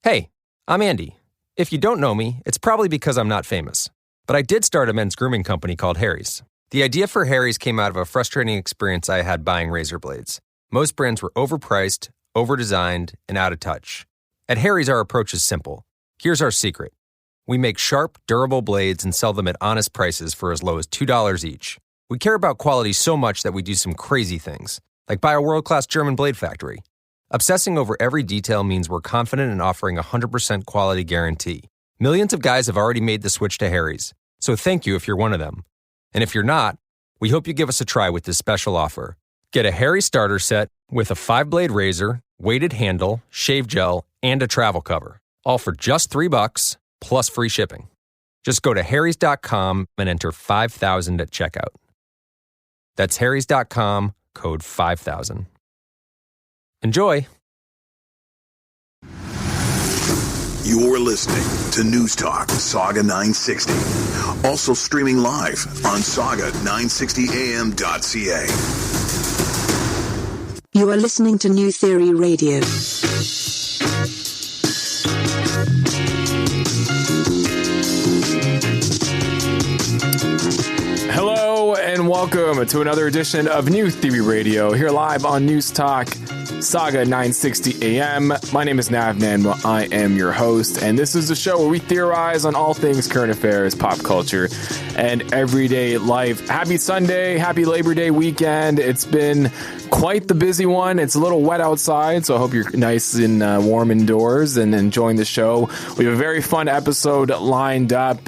Hey, I'm Andy. If you don't know me, it's probably because I'm not famous. But I did start a men's grooming company called Harry's. The idea for Harry's came out of a frustrating experience I had buying razor blades. Most brands were overpriced, overdesigned, and out of touch. At Harry's, our approach is simple. Here's our secret. We make sharp, durable blades and sell them at honest prices for as low as $2 each. We care about quality so much that we do some crazy things, like buy a world-class German blade factory. Obsessing over every detail means we're confident in offering a 100% quality guarantee. Millions of guys have already made the switch to Harry's, so thank you if you're one of them. And if you're not, we hope you give us a try with this special offer. Get a Harry's starter set with a 5-blade razor, weighted handle, shave gel, and a travel cover, all for just $3 plus free shipping. Just go to harrys.com and enter 5000 at checkout. That's harrys.com, code 5000. Enjoy. You're listening to News Talk Saga 960. Also streaming live on saga960am.ca. You are listening to New Theory Radio. Hello and welcome to another edition of New Theory Radio, here live on News Talk Saga 960 AM. My name is Nav Nanwa. I am your host, and this is the show where we theorize on all things current affairs, pop culture, and everyday life. Happy Sunday, happy Labor Day weekend. It's been quite the busy one. It's a little wet outside, so I hope you're nice and warm indoors and enjoying the show. We have a very fun episode lined up.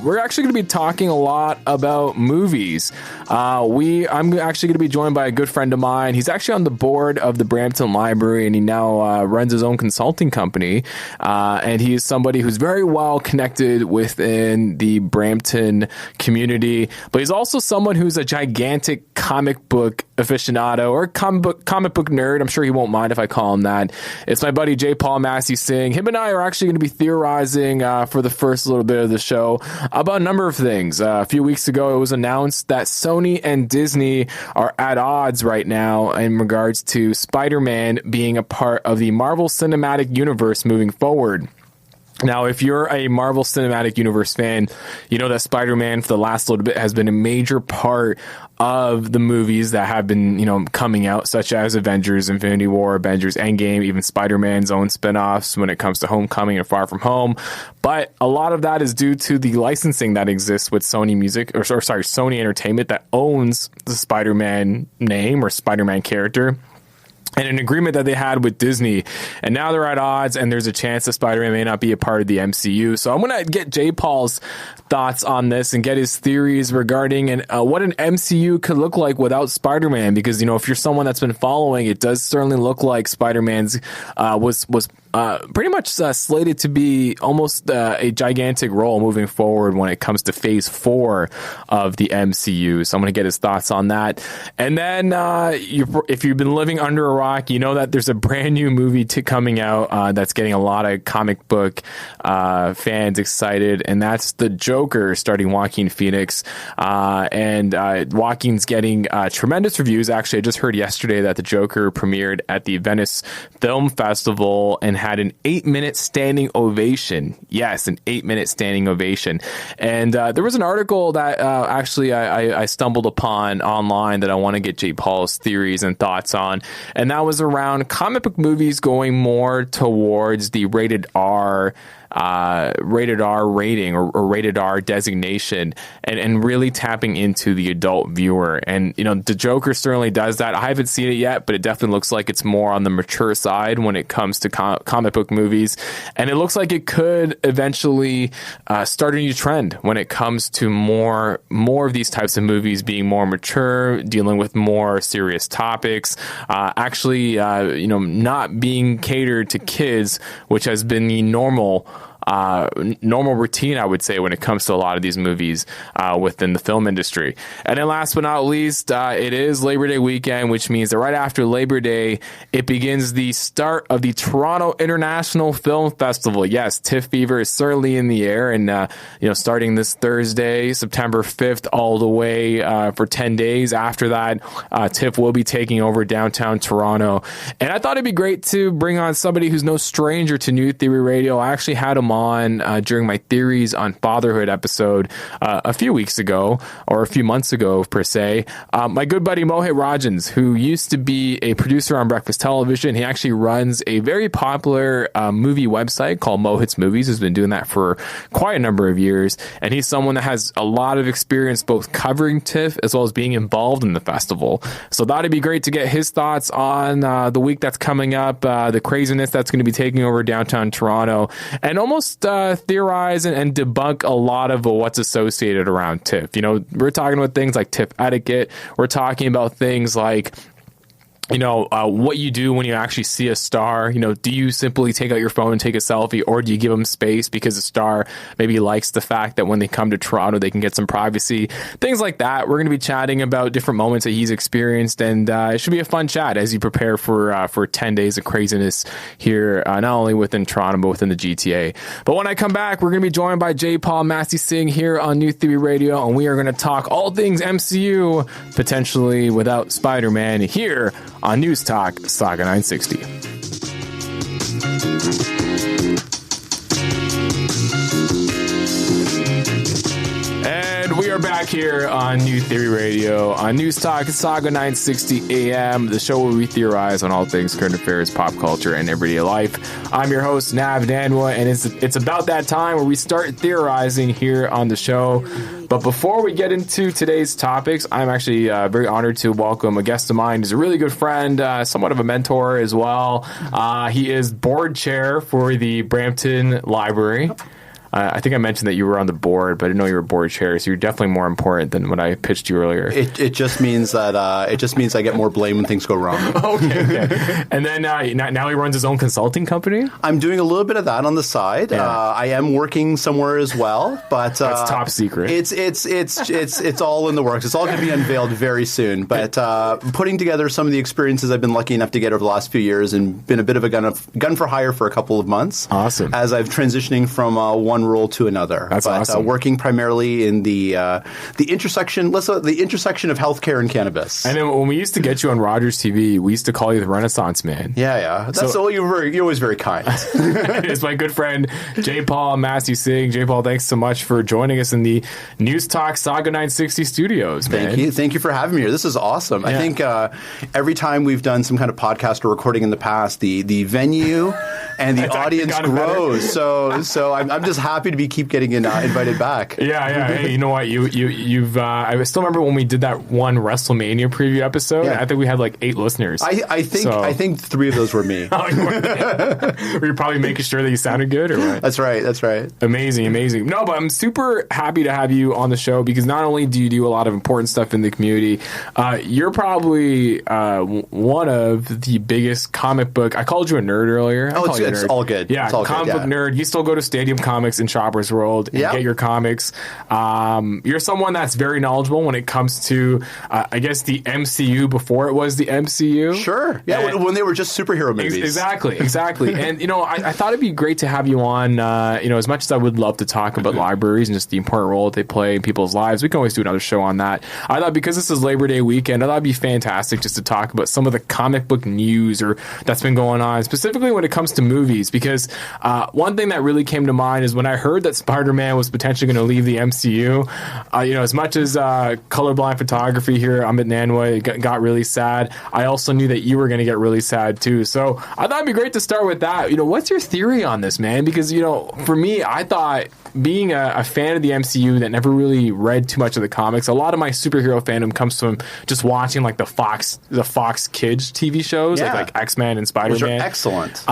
We're actually going to be talking a lot about movies. I'm actually going to be joined by a good friend of mine. He's actually on the board of the Brampton Library, and he now runs his own consulting company. And he is somebody who's very well connected within the Brampton community. But he's also someone who's a gigantic comic book aficionado or comic book nerd. I'm sure he won't mind if I call him that. It's my buddy Jaipaul Massey-Singh. Him and I are actually going to be theorizing for the first little bit of the show about a number of things. A few weeks ago, it was announced that Sony and Disney are at odds right now in regards to Spider-Man being a part of the Marvel Cinematic Universe moving forward. Now, if you're a Marvel Cinematic Universe fan, you know that Spider-Man for the last little bit has been a major part of the movies that have been, coming out, such as Avengers, Infinity War, Avengers Endgame, even Spider-Man's own spinoffs when it comes to Homecoming and Far From Home. But a lot of that is due to the licensing that exists with Sony Entertainment that owns the Spider-Man name or Spider-Man character, and an agreement that they had with Disney. And now they're at odds, and there's a chance that Spider-Man may not be a part of the MCU. So I'm going to get Jaipaul's thoughts on this and get his theories regarding what an MCU could look like without Spider-Man. Because, if you're someone that's been following, it does certainly look like Spider-Man's was pretty much slated to be almost a gigantic role moving forward when it comes to Phase 4 of the MCU. So I'm going to get his thoughts on that. And then if you've been living under a rock, you know that there's a brand new movie coming out that's getting a lot of comic book fans excited, and that's The Joker, starring Joaquin Phoenix. And Joaquin's getting tremendous reviews. Actually, I just heard yesterday that The Joker premiered at the Venice Film Festival and had an 8-minute standing ovation. Yes, an 8-minute standing ovation. And there was an article that actually I stumbled upon online that I want to get Jaipaul's theories and thoughts on. And that was around comic book movies going more towards the rated R rating or rated R designation and really tapping into the adult viewer. And, The Joker certainly does that. I haven't seen it yet, but it definitely looks like it's more on the mature side when it comes to comic book movies. And it looks like it could eventually start a new trend when it comes to more of these types of movies being more mature, dealing with more serious topics, not being catered to kids, which has been the normal normal routine, I would say, when it comes to a lot of these movies within the film industry. And then last but not least, it is Labor Day weekend, which means that right after Labor Day, it begins the start of the Toronto International Film Festival. Yes, TIFF fever is certainly in the air, and starting this Thursday, September 5th, all the way for 10 days after that, TIFF will be taking over downtown Toronto. And I thought it'd be great to bring on somebody who's no stranger to New Theory Radio. I actually had him on during my Theories on Fatherhood episode a few weeks ago, or a few months ago per se. My good buddy Mohit Rajhans, who used to be a producer on Breakfast Television. He actually runs a very popular movie website called Mohit's Movies. Has been doing that for quite a number of years, and he's someone that has a lot of experience both covering TIFF as well as being involved in the festival. So thought it'd be great to get his thoughts on the week that's coming up, the craziness that's going to be taking over downtown Toronto, and almost theorize and debunk a lot of what's associated around TIFF. We're talking about things like TIFF etiquette. We're talking about things like what you do when you actually see a star. Do you simply take out your phone and take a selfie, or do you give them space because the star maybe likes the fact that when they come to Toronto, they can get some privacy? Things like that. We're going to be chatting about different moments that he's experienced, and it should be a fun chat as you prepare for 10 days of craziness here, not only within Toronto, but within the GTA. But when I come back, we're going to be joined by Jaipaul Massey-Singh here on New Theory Radio, and we are going to talk all things MCU, potentially without Spider-Man, here on News Talk Saga 960. And we are back here on New Theory Radio on News Talk Saga 960 AM, the show where we theorize on all things current affairs, pop culture, and everyday life. I'm your host, Nav Nanwa, and it's about that time where we start theorizing here on the show. But before we get into today's topics, I'm actually very honored to welcome a guest of mine. He's a really good friend, somewhat of a mentor as well. He is board chair for the Brampton Library. I think I mentioned that you were on the board, but I didn't know you were board chair, so you're definitely more important than when I pitched you earlier. It just means that I get more blame when things go wrong. Okay. And then now he runs his own consulting company? I'm doing a little bit of that on the side. Yeah. I am working somewhere as well, but that's top secret. It's all in the works. It's all going to be unveiled very soon. But putting together some of the experiences I've been lucky enough to get over the last few years, and been a bit of a gun for hire for a couple of months. Awesome. As I've transitioning from one role to another. That's awesome. Working primarily in the intersection of healthcare and cannabis. And then when we used to get you on Rogers TV, we used to call you the Renaissance Man. Yeah. You're always very kind. It's my good friend Jaipaul Massey-Singh. Jaipaul, thanks so much for joining us in the News Talk Saga 960 studios. Man. Thank you for having me here. This is awesome. Yeah. I think every time we've done some kind of podcast or recording in the past, the venue and the audience grows. So I'm just happy to keep getting invited back. Yeah. Hey, you know what? You've. I still remember when we did that one WrestleMania preview episode. Yeah. I think we had like 8 listeners. I think 3 of those were me. Were you probably making sure that you sounded good, or what? That's right. Amazing. No, but I'm super happy to have you on the show, because not only do you do a lot of important stuff in the community, you're probably one of the biggest comic book. I called you a nerd earlier. It's all good. Yeah, comic book nerd. You still go to Stadium Comics in Shoppers World and get your comics. You're someone that's very knowledgeable when it comes to, I guess, the MCU before it was the MCU. Sure. Yeah, when they were just superhero movies. Exactly. And, I thought it'd be great to have you on, as much as I would love to talk about libraries and just the important role that they play in people's lives. We can always do another show on that. I thought, because this is Labor Day weekend, I thought it'd be fantastic just to talk about some of the comic book news that's been going on, specifically when it comes to movies, because one thing that really came to mind is when I heard that Spider-Man was potentially going to leave the MCU, as much as colorblind photography here, Amit Nanwa got really sad, I also knew that you were going to get really sad too. So I thought it'd be great to start with that. What's your theory on this, man? Because, for me, I thought, being a fan of the MCU that never really read too much of the comics, a lot of my superhero fandom comes from just watching like the Fox Kids TV shows, like X-Men and Spider-Man. Which are excellent.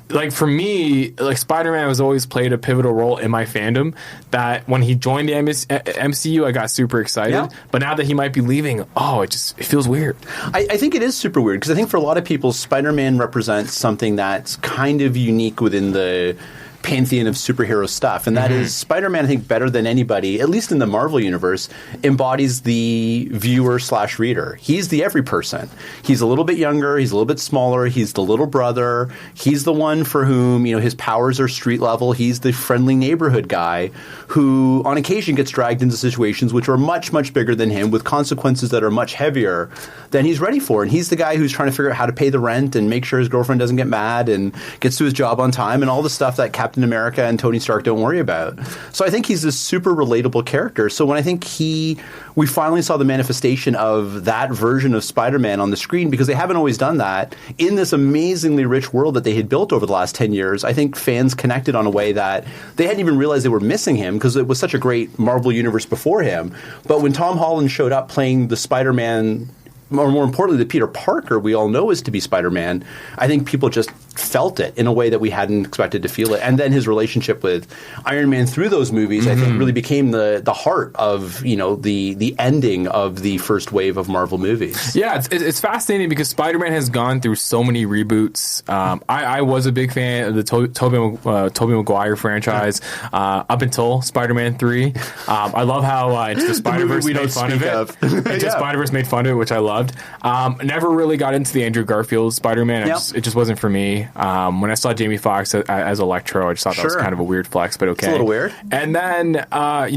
Like, for me, like, Spider-Man has always played a pivotal role in my fandom, that when he joined the MCU, I got super excited. Yeah. But now that he might be leaving, it feels weird. I think it is super weird, because I think for a lot of people, Spider-Man represents something that's kind of unique within the pantheon of superhero stuff. And that is Spider-Man, I think, better than anybody, at least in the Marvel universe, embodies the viewer/reader. He's the every person. He's a little bit younger. He's a little bit smaller. He's the little brother. He's the one for whom, his powers are street level. He's the friendly neighborhood guy who on occasion gets dragged into situations which are much, much bigger than him with consequences that are much heavier than he's ready for. And he's the guy who's trying to figure out how to pay the rent and make sure his girlfriend doesn't get mad and gets to his job on time and all the stuff that Captain America and Tony Stark don't worry about. So I think he's this super relatable character. So when I think we finally saw the manifestation of that version of Spider-Man on the screen, because they haven't always done that, in this amazingly rich world that they had built over the last 10 years, I think fans connected on a way that they hadn't even realized they were missing him because it was such a great Marvel universe before him. But when Tom Holland showed up playing the Spider-Man, or more importantly, the Peter Parker we all know is to be Spider-Man, I think people just felt it in a way that we hadn't expected to feel it. And then his relationship with Iron Man through those movies, I think, really became the heart of, the ending of the first wave of Marvel movies. Yeah, it's fascinating because Spider-Man has gone through so many reboots. I was a big fan of the Tobey Maguire franchise up until Spider-Man 3. I love how Into the Spider-Verse made fun of it. Into the Spider-Verse made fun of it, which I loved. Never really got into the Andrew Garfield Spider-Man. It just wasn't for me. When I saw Jamie Foxx as Electro, I just thought that was kind of a weird flex, but okay. It's a little weird. And then,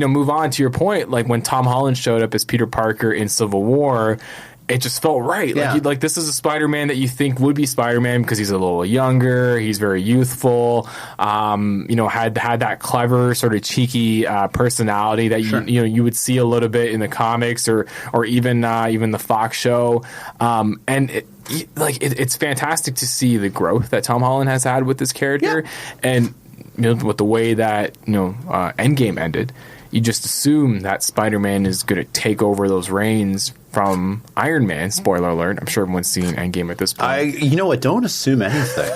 move on to your point, like when Tom Holland showed up as Peter Parker in Civil War, it just felt right. Yeah. Like this is a Spider-Man that you think would be Spider-Man because he's a little younger, he's very youthful, had that clever sort of cheeky personality that you would see a little bit in the comics or even the Fox show, and it's fantastic to see the growth that Tom Holland has had with this character, and with the way that Endgame ended. You just assume that Spider-Man is going to take over those reins from Iron Man. Spoiler alert. I'm sure everyone's seen Endgame at this point. You know what? Don't assume anything.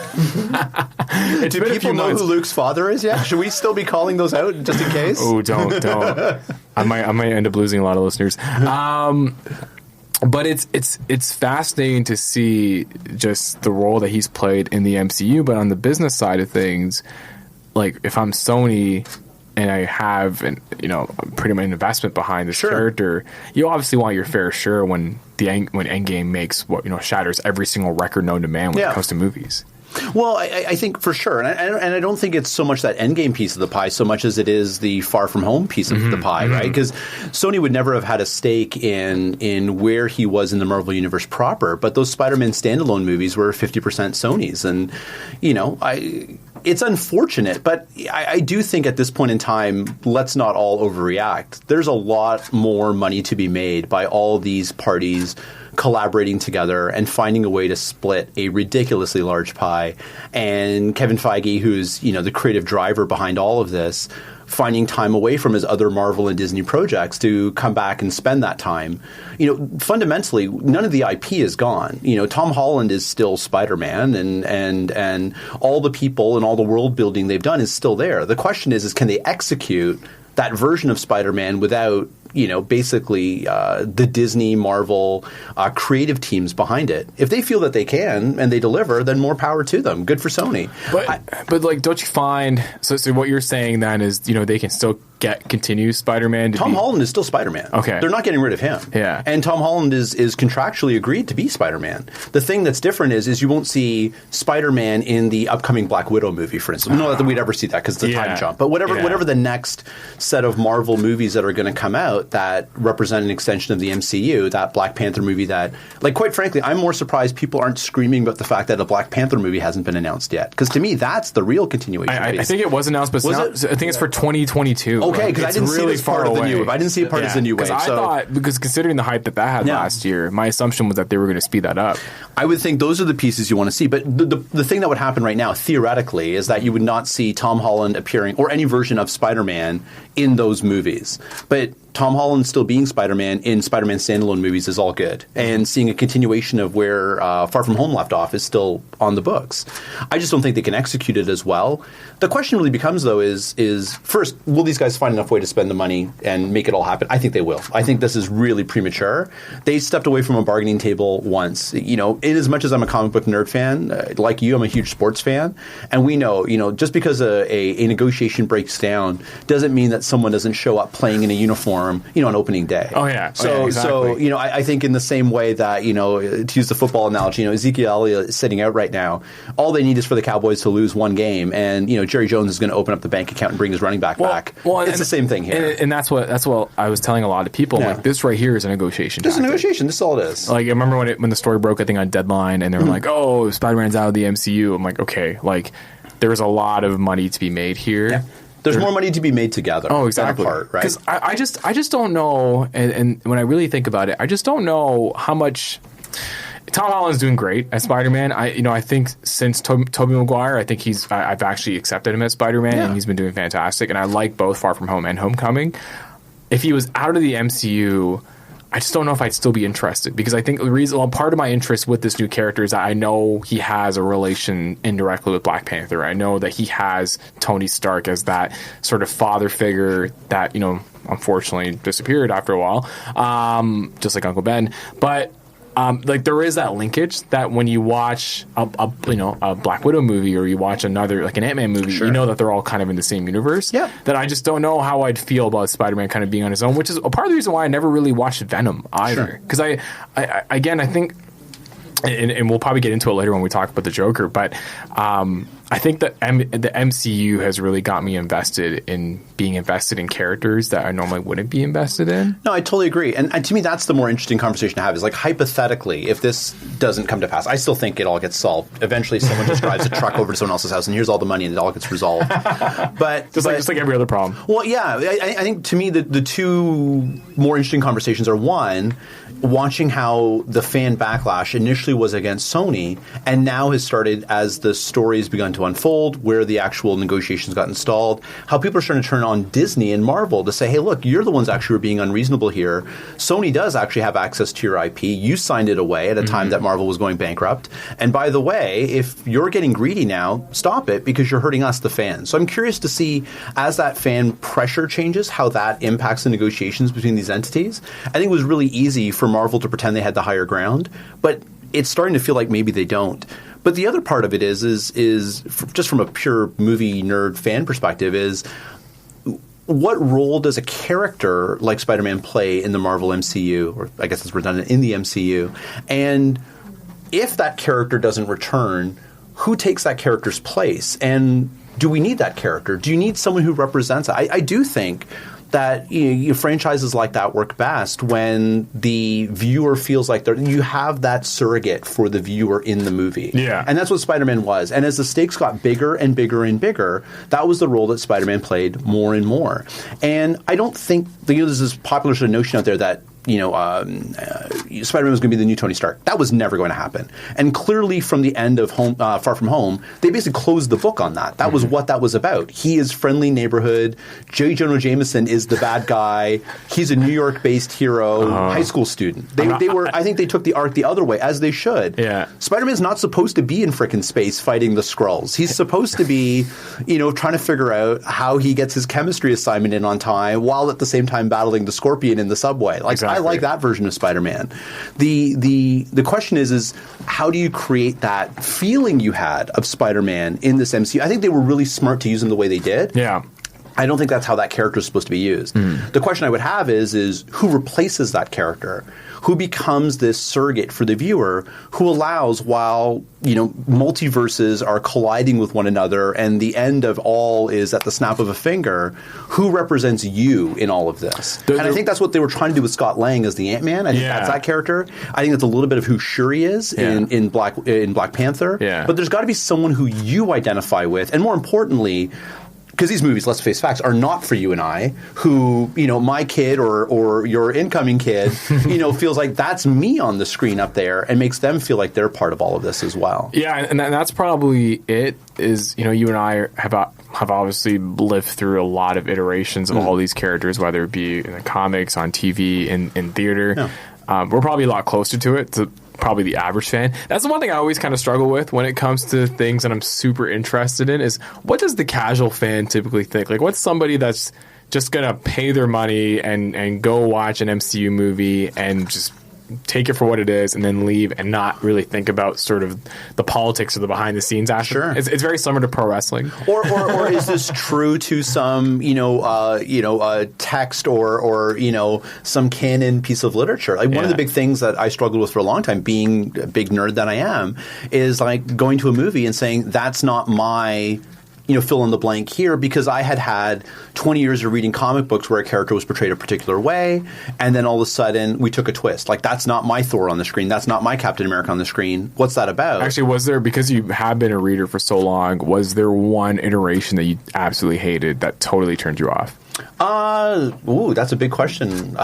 Do people know who Luke's father is yet? Should we still be calling those out just in case? Oh, don't. I might end up losing a lot of listeners. But it's fascinating to see just the role that he's played in the MCU. But on the business side of things, like if I'm Sony and I have pretty much an investment behind this character, you obviously want your fair share when Endgame makes shatters every single record known to man when it comes to movies. Well, I think for sure, and I don't think it's so much that Endgame piece of the pie so much as it is the Far From Home piece of the pie, right? Because Sony would never have had a stake in where he was in the Marvel Universe proper, but those Spider-Man standalone movies were 50% Sony's, and it's unfortunate, but I do think at this point in time, let's not all overreact. There's a lot more money to be made by all these parties collaborating together and finding a way to split a ridiculously large pie. And Kevin Feige, who's the creative driver behind all of this, finding time away from his other Marvel and Disney projects to come back and spend that time. Fundamentally, none of the IP is gone. Tom Holland is still Spider-Man, and all the people and all the world building they've done is still there. The question is can they execute that version of Spider-Man without basically the Disney, Marvel creative teams behind it. If they feel that they can and they deliver, then more power to them. Good for Sony. But don't you find so what you're saying then is they can still continue Spider-Man? Tom Holland is still Spider-Man. Okay, they're not getting rid of him. Yeah, and Tom Holland is contractually agreed to be Spider-Man. The thing that's different is you won't see Spider-Man in the upcoming Black Widow movie, for instance. Not that we'd ever see that because it's a time jump. But whatever the next set of Marvel movies that are going to come out that represent an extension of the MCU, that Black Panther movie that, quite frankly, I'm more surprised people aren't screaming about the fact that a Black Panther movie hasn't been announced yet. Because to me, that's the real continuation. I think it was announced, but I think it's for 2022. Okay, because I didn't see it as part of the new wave. I didn't see it part as the new wave. I thought, because considering the hype that had last year, my assumption was that they were going to speed that up. I would think those are the pieces you want to see. But the thing that would happen right now, theoretically, is that you would not see Tom Holland appearing, or any version of Spider-Man, in those movies. But Tom Holland still being Spider-Man in Spider-Man standalone movies is all good. And seeing a continuation of where Far From Home left off is still on the books. I just don't think they can execute it as well. The question really becomes, though, is first, will these guys find enough way to spend the money and make it all happen? I think they will. I think this is really premature. They stepped away from a bargaining table once. In as much as I'm a comic book nerd fan, like you, I'm a huge sports fan. And we know, just because a negotiation breaks down doesn't mean that someone doesn't show up playing in a uniform on opening day. Oh, yeah. Exactly. I think in the same way that, to use the football analogy, Ezekiel Elliott is sitting out right now. All they need is for the Cowboys to lose one game, and, Jerry Jones is going to open up the bank account and bring his running back back. It's the same thing here. And that's what I was telling a lot of people. Yeah. Like, this right here is a negotiation This is a tactic. negotiation. This is all it is. Like, I remember when the story broke, I think, on Deadline, and they were like, oh, Spider-Man's out of the MCU. I'm like, okay, there's a lot of money to be made here. Yeah. There's more money to be made together. Oh, exactly. Than apart, right? Because I just don't know, and when I really think about it, I just don't know how much. Tom Holland's doing great as Spider-Man. I think since Tobey Maguire, I think I've actually accepted him as Spider-Man, and he's been doing fantastic. And I like both Far From Home and Homecoming. If he was out of the MCU, I just don't know if I'd still be interested, because I think part of my interest with this new character is that I know he has a relation indirectly with Black Panther. I know that he has Tony Stark as that sort of father figure that, unfortunately disappeared after a while, just like Uncle Ben. But there is that linkage that when you watch a Black Widow movie, or you watch another, like an Ant-Man movie, you know that they're all kind of in the same universe. Yeah. That I just don't know how I'd feel about Spider-Man kind of being on his own, which is a part of the reason why I never really watched Venom either. Because I think, and we'll probably get into it later when we talk about the Joker, but I think that the MCU has really got me invested in characters that I normally wouldn't be invested in. No, I totally agree. And to me, that's the more interesting conversation to have, is like, hypothetically, if this doesn't come to pass, I still think it all gets solved. Eventually, someone just drives a truck over to someone else's house and here's all the money and it all gets resolved. But just like every other problem. Well, yeah. I think, to me, the two more interesting conversations are, one, watching how the fan backlash initially was against Sony and now has started as the story has begun to unfold, where the actual negotiations got installed, how people are starting to turn on Disney and Marvel to say, hey, look, you're the ones actually who are being unreasonable here. Sony does actually have access to your IP. You signed it away at a time that Marvel was going bankrupt. And by the way, if you're getting greedy now, stop it, because you're hurting us, the fans. So I'm curious to see, as that fan pressure changes, how that impacts the negotiations between these entities. I think it was really easy for Marvel to pretend they had the higher ground, but it's starting to feel like maybe they don't. But the other part of it is just from a pure movie nerd fan perspective, is what role does a character like Spider-Man play in the Marvel MCU, or I guess it's redundant, in the MCU? And if that character doesn't return, who takes that character's place? And do we need that character? Do you need someone who represents it? I do think that franchises like that work best when the viewer feels like you have that surrogate for the viewer in the movie. Yeah. And that's what Spider-Man was. And as the stakes got bigger and bigger and bigger, that was the role that Spider-Man played more and more. And I don't think there's this popular sort of notion out there that Spider-Man was going to be the new Tony Stark. That was never going to happen. And clearly from the end of Far From Home, they basically closed the book on that. That was what that was about. He is friendly neighborhood. J. Jonah Jameson is the bad guy. He's a New York-based hero, high school student. They were. I think they took the arc the other way, as they should. Yeah. Spider-Man's not supposed to be in frickin' space fighting the Skrulls. He's supposed to be, trying to figure out how he gets his chemistry assignment in on time, while at the same time battling the Scorpion in the subway. Exactly. I like that version of Spider-Man. The question is how do you create that feeling you had of Spider-Man in this MCU? I think they were really smart to use him the way they did. Yeah. I don't think that's how that character is supposed to be used. The question I would have is who replaces that character? Who becomes this surrogate for the viewer, who allows, while multiverses are colliding with one another and the end of all is at the snap of a finger, who represents you in all of this? And I think that's what they were trying to do with Scott Lang as the Ant-Man. I think that's that character. I think that's a little bit of who Shuri is in Black Panther. Yeah. But there's got to be someone who you identify with, and more importantly, because these movies, let's face facts, are not for you and I, who, my kid or your incoming kid, feels like that's me on the screen up there and makes them feel like they're part of all of this as well. Yeah, and that's probably it, is, you and I have obviously lived through a lot of iterations of all these characters, whether it be in the comics, on TV, in theater. Yeah. We're probably a lot closer to it, to probably the average fan. That's the one thing I always kind of struggle with when it comes to things that I'm super interested in, is what does the casual fan typically think? Like, what's somebody that's just going to pay their money and go watch an MCU movie and just take it for what it is and then leave and not really think about sort of the politics or the behind the scenes aspect? Sure. It's very similar to pro wrestling. Or is this true to some text or some canon piece of literature? Like one of the big things that I struggled with for a long time, being a big nerd that I am, is like going to a movie and saying that's not my fill in the blank here, because I had 20 years of reading comic books where a character was portrayed a particular way, and then all of a sudden we took a twist. Like, that's not my Thor on the screen. That's not my Captain America on the screen. What's that about? Actually, was there, because you have been a reader for so long, was there one iteration that you absolutely hated that totally turned you off? That's a big question.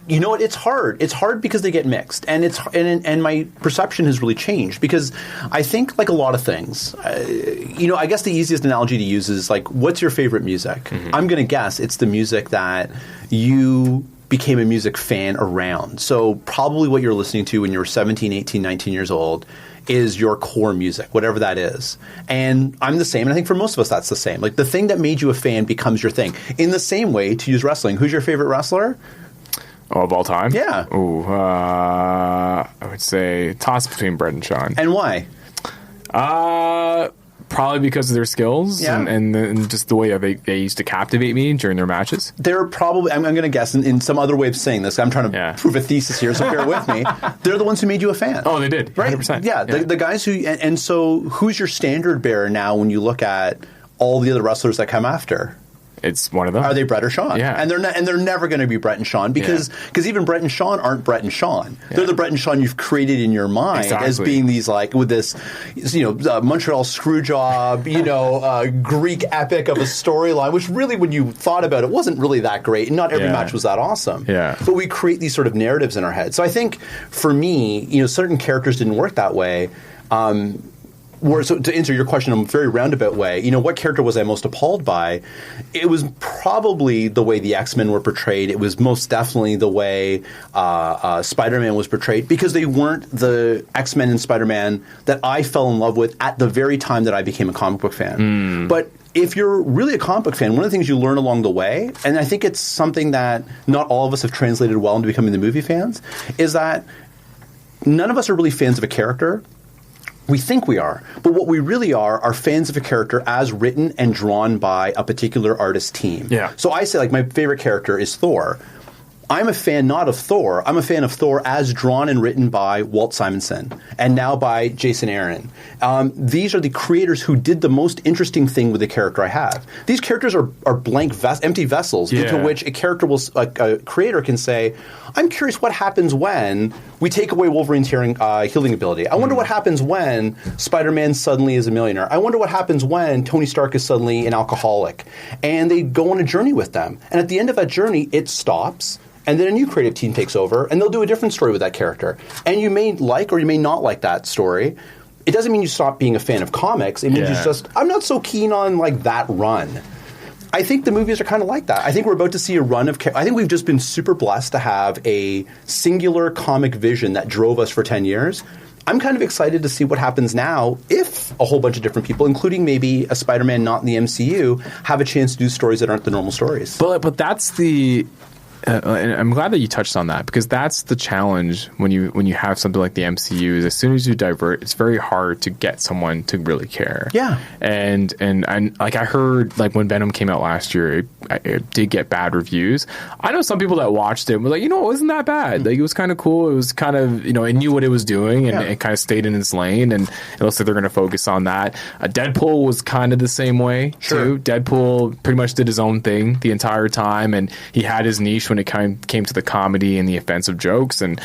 You know what? It's hard. It's hard because they get mixed, and and my perception has really changed, because I think, like a lot of things, I guess the easiest analogy to use is like, what's your favorite music? Mm-hmm. I'm going to guess it's the music that you became a music fan around. So probably what you're listening to when you were 17, 18, 19 years old is your core music, whatever that is. And I'm the same, and I think for most of us that's the same. Like, the thing that made you a fan becomes your thing. In the same way, to use wrestling, who's your favorite wrestler? Oh, of all time? Yeah. Ooh, I would say toss between Brett and Sean. And why? Probably because of their skills and just the way they used to captivate me during their matches. They're probably, I'm going to guess, in some other way of saying this, I'm trying to prove a thesis here, so bear with me. They're the ones who made you a fan. Oh, they did. Right? 100%. Yeah, the guys who, and so who's your standard bearer now when you look at all the other wrestlers that come after? It's one of them. Are they Brett or Sean? Yeah. And they're never going to be Brett and Sean, because even Brett and Sean aren't Brett and Sean. Yeah. They're the Brett and Sean you've created in your mind as being these, like, with this, Montreal Screwjob, Greek epic of a storyline, which really, when you thought about it, wasn't really that great. And not every match was that awesome. Yeah. But we create these sort of narratives in our head. So I think for me, certain characters didn't work that way. So to answer your question in a very roundabout way, what character was I most appalled by? It was probably the way the X-Men were portrayed. It was most definitely the way Spider-Man was portrayed, because they weren't the X-Men and Spider-Man that I fell in love with at the very time that I became a comic book fan. But if you're really a comic book fan, one of the things you learn along the way, and I think it's something that not all of us have translated well into becoming the movie fans, is that none of us are really fans of a character. We think we are, but what we really are fans of a character as written and drawn by a particular artist team. Yeah. So I say, like, my favorite character is Thor. I'm a fan not of Thor. I'm a fan of Thor as drawn and written by Walt Simonson and now by Jason Aaron. These are the creators who did the most interesting thing with the character I have. These characters are blank, empty vessels into which a creator can say, I'm curious what happens when we take away Wolverine's healing ability. I wonder what happens when Spider-Man suddenly is a millionaire. I wonder what happens when Tony Stark is suddenly an alcoholic. And they go on a journey with them. And at the end of that journey, it stops. And then a new creative team takes over, and they'll do a different story with that character. And you may like or you may not like that story. It doesn't mean you stop being a fan of comics. It means you just, I'm not so keen on, like, that run. I think the movies are kind of like that. I think we're about to see a run of... I think we've just been super blessed to have a singular comic vision that drove us for 10 years. I'm kind of excited to see what happens now if a whole bunch of different people, including maybe a Spider-Man not in the MCU, have a chance to do stories that aren't the normal stories. But that's the... and I'm glad that you touched on that, because that's the challenge when you have something like the MCU. Is as soon as you divert, it's very hard to get someone to really care. Yeah, and like I heard, like when Venom came out last year, it did get bad reviews. I know some people that watched it and were like, it wasn't that bad. Like, it was kind of cool. It was kind of, it knew what it was doing, and it kind of stayed in its lane. And it looks like they're going to focus on that. Deadpool was kind of the same way too. Deadpool pretty much did his own thing the entire time, and he had his niche when when it came to the comedy and the offensive jokes. And,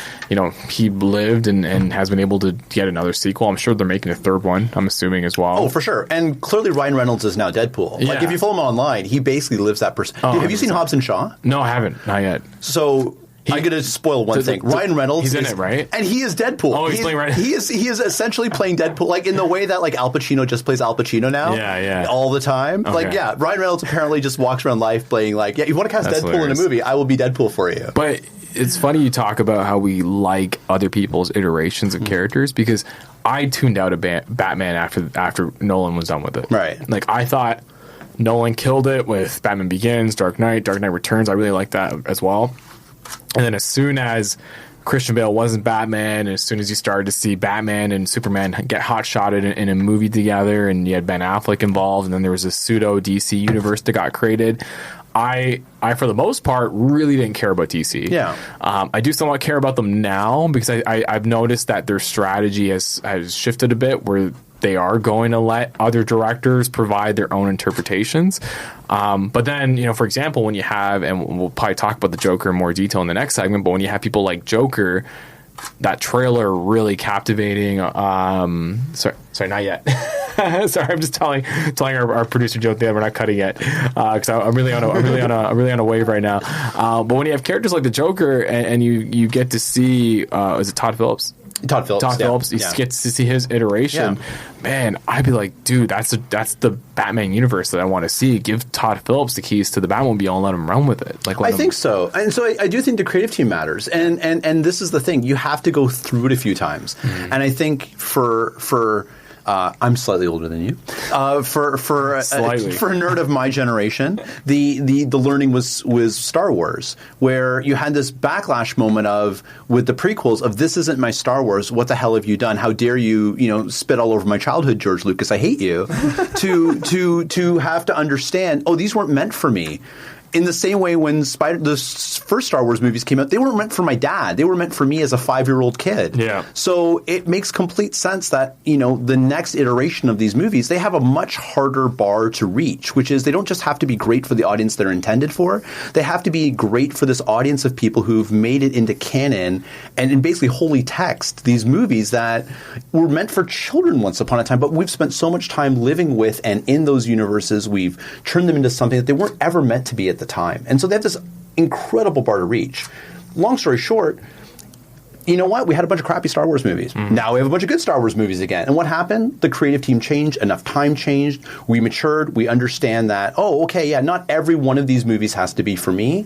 he lived and has been able to get another sequel. I'm sure they're making a third one, I'm assuming, as well. Oh, for sure. And clearly Ryan Reynolds is now Deadpool. Yeah. Like, if you follow him online, he basically lives that person. Have you seen Hobbs and Shaw? No, I haven't. Not yet. So... I'm going to spoil one thing. Ryan Reynolds, he's in it, right? And he is Deadpool. Oh, he's playing right. He is essentially playing Deadpool, like in the way that like Al Pacino just plays Al Pacino now. Yeah. All the time. Okay. Like, yeah, Ryan Reynolds apparently just walks around life playing like, yeah, you want to cast Deadpool hilarious. In a movie, I will be Deadpool for you. But it's funny you talk about how we like other people's iterations of characters, because I tuned out a Batman after Nolan was done with it. Right. Like, I thought Nolan killed it with Batman Begins, Dark Knight Returns. I really liked that as well. And then as soon as Christian Bale wasn't Batman, and as soon as you started to see Batman and Superman get hot-shotted in a movie together, and you had Ben Affleck involved, and then there was a pseudo DC universe that got created, I for the most part really didn't care about DC. Yeah. I do somewhat care about them now, because I've noticed that their strategy has shifted a bit, where they are going to let other directors provide their own interpretations. But then, for example, when you have, and we'll probably talk about the Joker in more detail in the next segment, but when you have people like Joker, that trailer really captivating. Sorry, not yet. Sorry, I'm just telling our producer Joe that we're not cutting yet, because I'm really on a wave right now. But when you have characters like the Joker, and you get to see, is it Todd Phillips? Todd Phillips. He gets to see his iteration. Yeah. Man, I'd be like, dude, that's the Batman universe that I want to see. Give Todd Phillips the keys to the Batmobile and let him run with it. I think so. And so I do think the creative team matters. And this is the thing. You have to go through it a few times. Mm-hmm. And I think for I'm slightly older than you. For a nerd of my generation, the learning was Star Wars, where you had this backlash moment of, with the prequels, of this isn't my Star Wars. What the hell have you done? How dare you spit all over my childhood, George Lucas? I hate you. to have to understand, these weren't meant for me. In the same way, when the first Star Wars movies came out, they weren't meant for my dad. They were meant for me as a 5-year-old kid. Yeah. So it makes complete sense that, the next iteration of these movies, they have a much harder bar to reach, which is they don't just have to be great for the audience they're intended for. They have to be great for this audience of people who've made it into canon and in basically holy text, these movies that were meant for children once upon a time, but we've spent so much time living with and in those universes, we've turned them into something that they weren't ever meant to be at the time. And so they have this incredible bar to reach. Long story short, you know what? We had a bunch of crappy Star Wars movies. Mm-hmm. Now we have a bunch of good Star Wars movies again. And what happened? The creative team changed. Enough time changed. We matured. We understand that, not every one of these movies has to be for me.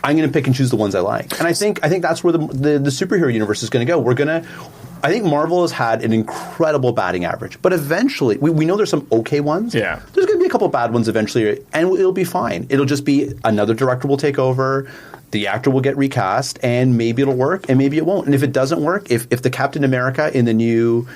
I'm going to pick and choose the ones I like. And I think that's where the superhero universe is going to go. I think Marvel has had an incredible batting average, but eventually, we know there's some okay ones. Yeah. There's going to be a couple bad ones eventually, and it'll be fine. It'll just be another director will take over, the actor will get recast, and maybe it'll work, and maybe it won't. And if it doesn't work, if the Captain America in the new,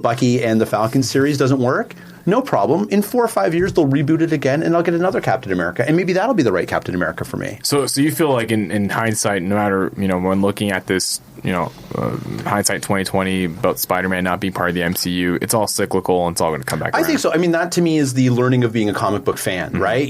Bucky and the Falcon series doesn't work, no problem. In 4 or 5 years, they'll reboot it again, and I'll get another Captain America, and maybe that'll be the right Captain America for me. So you feel like in hindsight, no matter when looking at this, hindsight 2020 about Spider-Man not being part of the MCU, it's all cyclical and it's all going to come back around. I think so. I mean, that to me is the learning of being a comic book fan, mm-hmm. right?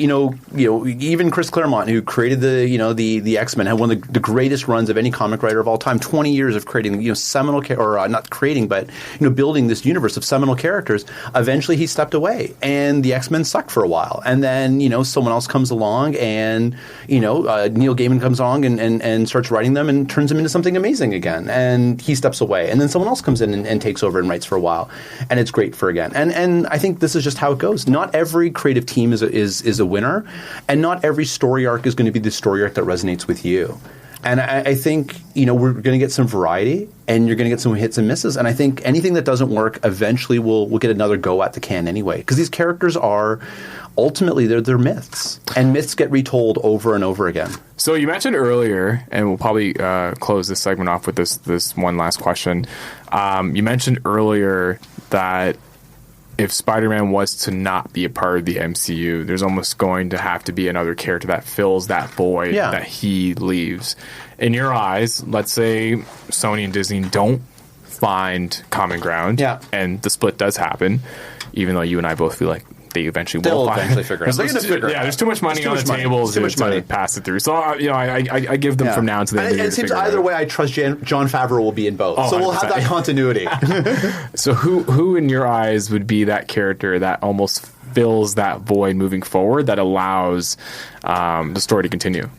Even Chris Claremont, who created the X-Men, had one of the greatest runs of any comic writer of all time. 20 years of creating seminal not creating, but building this universe of seminal characters. Eventually, he stepped away, and the X-Men sucked for a while. And then someone else comes along, and Neil Gaiman comes along and starts writing them and turns them into something amazing again. And he steps away, and then someone else comes in and takes over and writes for a while, and it's great for again. And I think this is just how it goes. Not every creative team is a winner, and not every story arc is going to be the story arc that resonates with you. And I think, we're going to get some variety, and you're going to get some hits and misses. And I think anything that doesn't work eventually will get another go at the can anyway. Because these characters are, ultimately, they're myths. And myths get retold over and over again. So you mentioned earlier, and we'll probably close this segment off with this one last question. You mentioned earlier that if Spider-Man was to not be a part of the MCU, there's almost going to have to be another character that fills that void that he leaves. In your eyes, let's say Sony and Disney don't find common ground, and the split does happen, even though you and I both feel like they eventually They'll will eventually figure it out. They're going to figure it out. There's too much money on the table to pass it through. So I give them from now to the end of the year. It seems either way, I trust John Favreau will be in both. So we'll have that continuity. So who in your eyes would be that character that almost fills that void moving forward that allows the story to continue?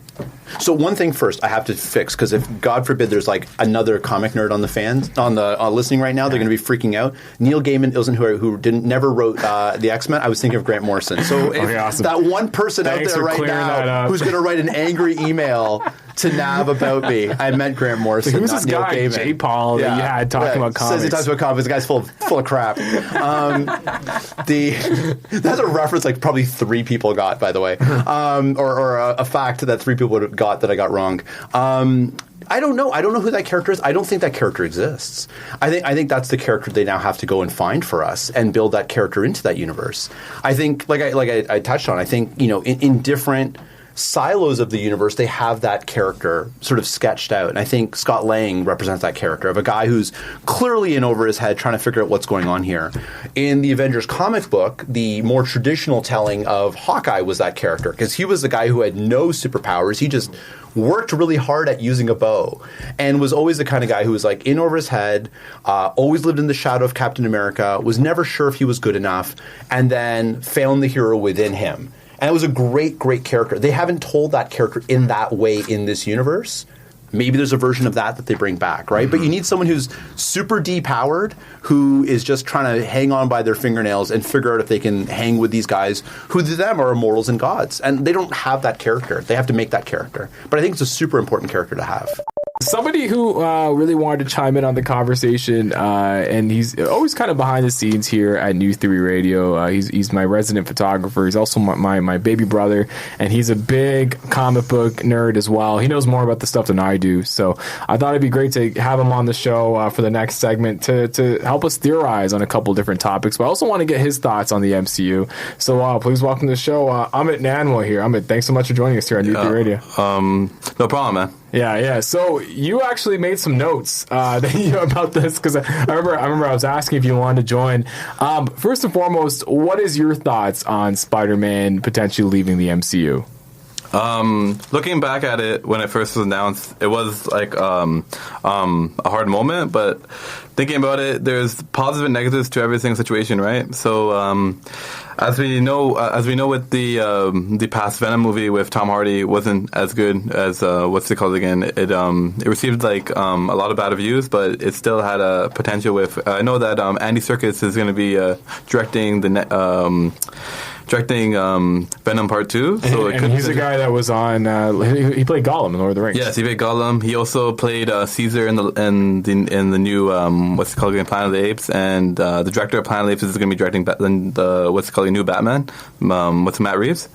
So one thing first I have to fix, because if God forbid there's like another comic nerd on the fans on the listening right now, they're going to be freaking out. Neil Gaiman isn't who never wrote the X-Men. I was thinking of Grant Morrison. So if awesome. that one person out there right now who's going to write an angry email to Nav about me, I meant Grant Morrison. Who's not this Neil guy, Gaiman. Jaipaul, that you had talking about comics? Says he talks about comics. The guy's full of crap. That's a reference like probably 3 people got, by the way, or a fact that 3 people would have got that I got wrong. I don't know. I don't know who that character is. I don't think that character exists. I think that's the character they now have to go and find for us and build that character into that universe. I think, like I touched on, I think, in different silos of the universe, they have that character sort of sketched out. And I think Scott Lang represents that character of a guy who's clearly in over his head trying to figure out what's going on here. In the Avengers comic book, the more traditional telling of Hawkeye was that character, because he was the guy who had no superpowers. He just worked really hard at using a bow and was always the kind of guy who was like in over his head, always lived in the shadow of Captain America, was never sure if he was good enough, and then found the hero within him. And it was a great, great character. They haven't told that character in that way in this universe. Maybe there's a version of that they bring back, right? Mm-hmm. But you need someone who's super depowered, who is just trying to hang on by their fingernails and figure out if they can hang with these guys who to them are immortals and gods. And they don't have that character. They have to make that character. But I think it's a super important character to have. Somebody who really wanted to chime in on the conversation, and he's always kind of behind the scenes here at New Theory Radio. He's my resident photographer. He's also my baby brother, and he's a big comic book nerd as well. He knows more about the stuff than I do, so I thought it'd be great to have him on the show for the next segment to help us theorize on a couple different topics. But I also want to get his thoughts on the MCU. So please welcome to the show, Amit Nanwa here. Amit, thanks so much for joining us here on New Theory Radio. No problem, man. Yeah. So you actually made some notes about this, because I remember I was asking if you wanted to join. First and foremost, what is your thoughts on Spider-Man potentially leaving the MCU? Looking back at it when it first was announced, it was like a hard moment, but thinking about it, there's positives and negatives to every single situation, right? So as we know with the past Venom movie with Tom Hardy wasn't as good as what's it called again? It received like a lot of bad reviews, but it still had a potential with. I know that Andy Serkis is going to be directing Venom Part 2. So and he's a guy that was on. He played Gollum in Lord of the Rings. Yes, he played Gollum. He also played Caesar in the new what's it called again, Planet of the Apes. And the director of Planet of the Apes is going to be directing the what's it called, a new Batman with Matt Reeves.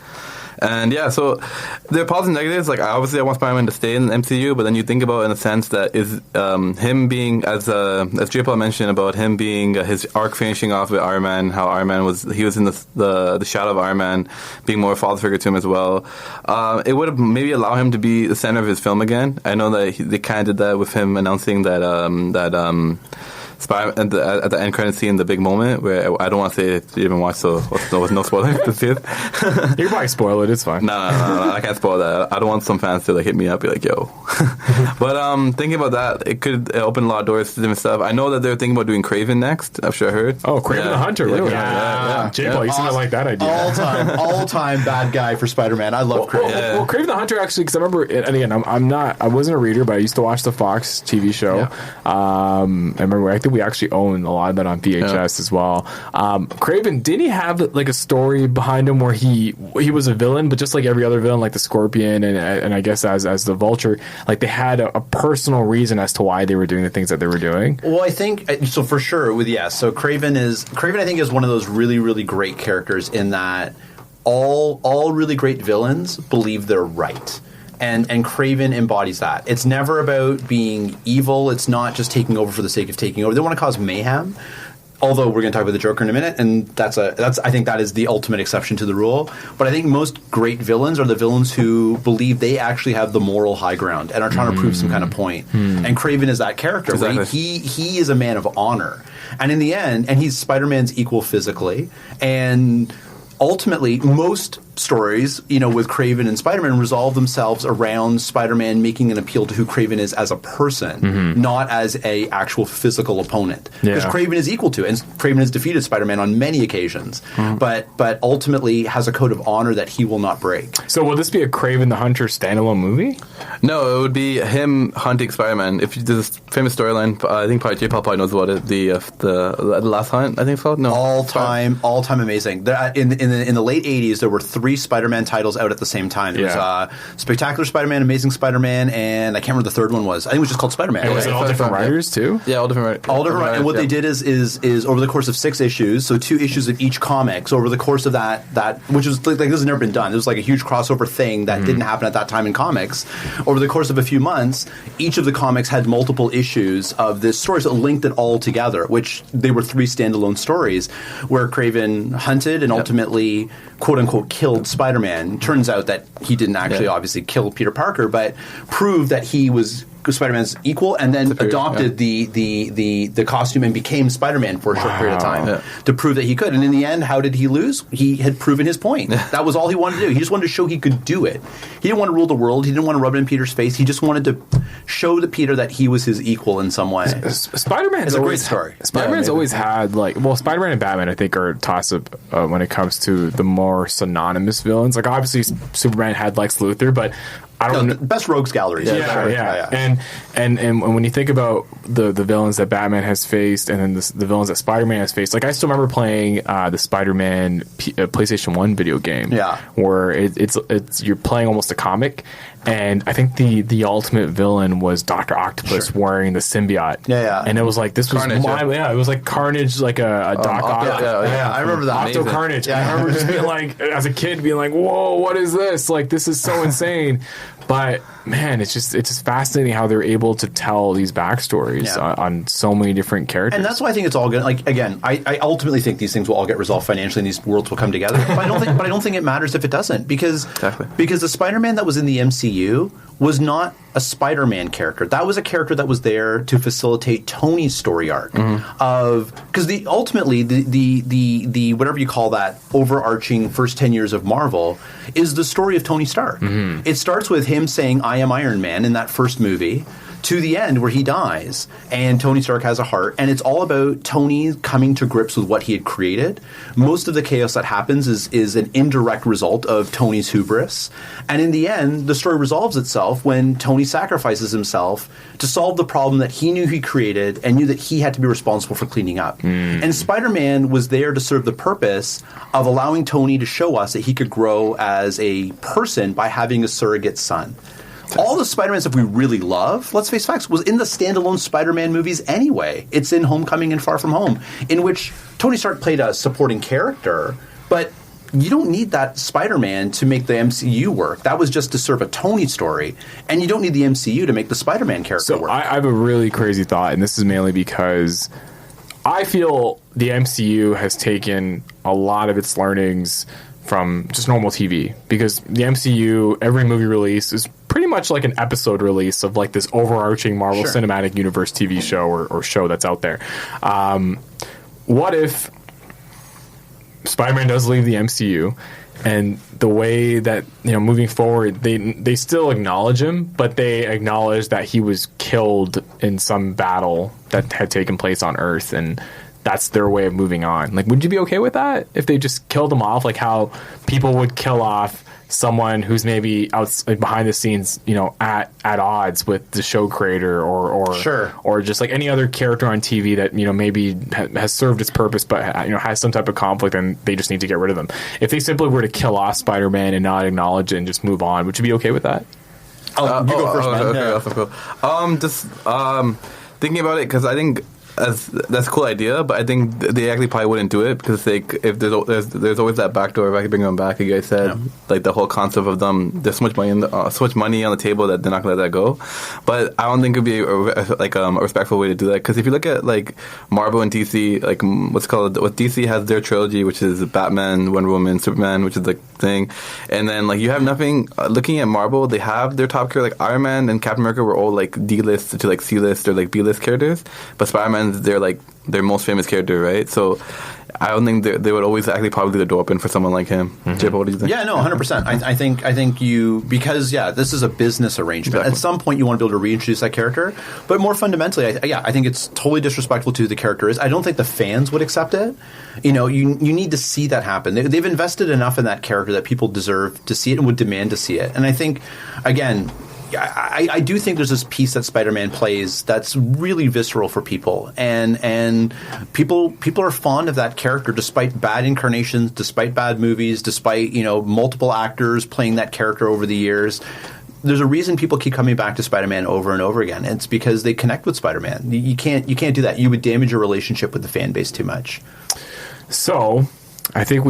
And yeah, so there are positives and negatives. Like obviously, I want Spider-Man to stay in the MCU, but then you think about it in a sense that is him being, as Jaipaul mentioned, about him being his arc finishing off with Iron Man. How Iron Man was in the shadow of Iron Man, being more a father figure to him as well. It would have maybe allow him to be the center of his film again. I know that they kind of did that with him announcing that Spider-Man at the end credit scene, the big moment where I don't want to say if you even watched, so with no spoilers to see it. You can probably spoil it. It's fine. No, I can't spoil that. I don't want some fans to like hit me up, be like, "Yo." But thinking about that, it could open a lot of doors to different stuff. I know that they're thinking about doing Kraven next. I'm sure I heard. Oh, Kraven the Hunter, really? Yeah. Jaipaul, you seem to like that idea. All time bad guy for Spider-Man. I love Kraven. Well, Kraven the Hunter actually, because I remember, and again, I wasn't a reader, but I used to watch the Fox TV show. Yeah. I remember, I think we actually owned a lot of that on VHS as well. Kraven, didn't he have like a story behind him where he was a villain, but just like every other villain, like the Scorpion and I guess as the Vulture, like they had a personal reason as to why they were doing the things that they were doing? Well, I think so for sure. So Kraven I think is one of those really, really great characters in that all really great villains believe they're right. And Kraven embodies that. It's never about being evil. It's not just taking over for the sake of taking over. They want to cause mayhem. Although we're going to talk about the Joker in a minute, and that's I think that is the ultimate exception to the rule. But I think most great villains are the villains who believe they actually have the moral high ground and are trying to prove some kind of point. And Kraven is that character. Exactly. Where he is a man of honor, and in the end, and he's Spider-Man's equal physically, and ultimately, most stories, with Kraven and Spider-Man resolve themselves around Spider-Man making an appeal to who Kraven is as a person, not as a actual physical opponent. Because Kraven is equal to it, and Kraven has defeated Spider-Man on many occasions, but ultimately has a code of honor that he will not break. So will this be a Kraven the Hunter standalone movie? No, it would be him hunting Spider-Man. If there's this famous storyline, I think probably Jaipaul probably knows about it. The Last Hunt, I think it's called. No, all time amazing. In the late '80s, there were 3 Spider-Man titles out at the same time. There was Spectacular Spider-Man, Amazing Spider-Man, and I can't remember the third one was. I think it was just called Spider-Man. And was it all different writers too? Yeah, all different writers. All different writers. And what they did is over the course of 6 issues, so 2 issues of each comic. So over the course of that which was like this has never been done. It was like a huge crossover thing that didn't happen at that time in comics. Over the course of a few months, each of the comics had multiple issues of this stories that linked it all together, which they were 3 standalone stories where Kraven hunted and ultimately, quote unquote, killed Spider-Man. Turns out that he didn't actually obviously kill Peter Parker, but proved that he was Spider-Man's equal, and then adopted the costume and became Spider-Man for a short period of time to prove that he could. And in the end, how did he lose? He had proven his point. That was all he wanted to do. He just wanted to show he could do it. He didn't want to rule the world. He didn't want to rub it in Peter's face. He just wanted to show to Peter that he was his equal in some way. Spider-Man's a great story. Spider-Man's always had Spider-Man and Batman, I think, are a toss-up when it comes to the more synonymous villains. Like, obviously, Superman had Lex Luthor, but I don't know. Best rogues galleries. Yeah. And when you think about the villains that Batman has faced and then the villains that Spider-Man has faced, like I still remember playing the Spider-Man PlayStation 1 video game where it's you're playing almost a comic. And I think the ultimate villain was Dr. Octopus wearing the symbiote. And it was like, this Carnage, was it was like Carnage, like a Doc Ock. I remember that. Octo Carnage. I remember just being like, as a kid, being like, whoa, what is this? Like, this is so insane. But man, it's just fascinating how they're able to tell these backstories on so many different characters. And that's why I think it's all good. Like, again, I ultimately think these things will all get resolved financially and these worlds will come together. But I don't think it matters if it doesn't, because the Spider-Man that was in the MCU was not a Spider-Man character. That was a character that was there to facilitate Tony's story arc because ultimately the whatever you call that overarching first 10 years of Marvel is the story of Tony Stark. It starts with him saying, "I am Iron Man" in that first movie, to the end where he dies and Tony Stark has a heart, and it's all about Tony coming to grips with what he had created. Most of the chaos that happens is an indirect result of Tony's hubris, and in the end the story resolves itself when Tony sacrifices himself to solve the problem that he knew he created and knew that he had to be responsible for cleaning up. And Spider-Man was there to serve the purpose of allowing Tony to show us that he could grow as a person by having a surrogate son. All the Spider-Man stuff we really love, let's face facts, was in the standalone Spider-Man movies anyway. It's in Homecoming and Far From Home, in which Tony Stark played a supporting character, but you don't need that Spider-Man to make the MCU work. That was just to serve a Tony story, and you don't need the MCU to make the Spider-Man character work. I have a really crazy thought, and this is mainly because I feel the MCU has taken a lot of its learnings from just normal TV, because the MCU, every movie release is pretty much like an episode release of like this overarching Marvel Cinematic Universe TV show or show that's out there. What if Spider-Man does leave the MCU, and the way that, moving forward, they still acknowledge him, but they acknowledge that he was killed in some battle that had taken place on Earth, and that's their way of moving on. Like, would you be okay with that if they just killed him off, like how people would kill off someone who's maybe behind the scenes, at odds with the show creator, or just like any other character on TV that maybe has served its purpose, but has some type of conflict, and they just need to get rid of them. If they simply were to kill off Spider-Man and not acknowledge it and just move on, would you be okay with that? You go first, man. Okay. Just thinking about it, because I think that's a cool idea, but I think they actually probably wouldn't do it, because if there's always that backdoor. If I could bring them back, like you guys said, like the whole concept of them, there's so much money on the table that they're not going to let that go. But I don't think it'd be a respectful way to do that, because if you look at like Marvel and DC, like what DC has their trilogy, which is Batman, Wonder Woman, Superman, which is the thing, and then like you have nothing. Looking at Marvel, they have their top character, like Iron Man and Captain America were all like D-list to like C-list or like B-list characters, but Spider-Man, they're like their most famous character, right? So I don't think they would always actually probably leave the door open for someone like him. Jaipaul, what do you think? Yeah, no, 100%. I think you, because this is a business arrangement. Exactly. At some point, you want to be able to reintroduce that character, but more fundamentally, I think it's totally disrespectful to who the character is. I don't think the fans would accept it. You need to see that happen. They've invested enough in that character that people deserve to see it and would demand to see it. And I think, again, I do think there's this piece that Spider-Man plays that's really visceral for people, and people are fond of that character despite bad incarnations, despite bad movies, despite multiple actors playing that character over the years. There's a reason people keep coming back to Spider-Man over and over again. And it's because they connect with Spider-Man. You can't do that. You would damage your relationship with the fan base too much. So, I think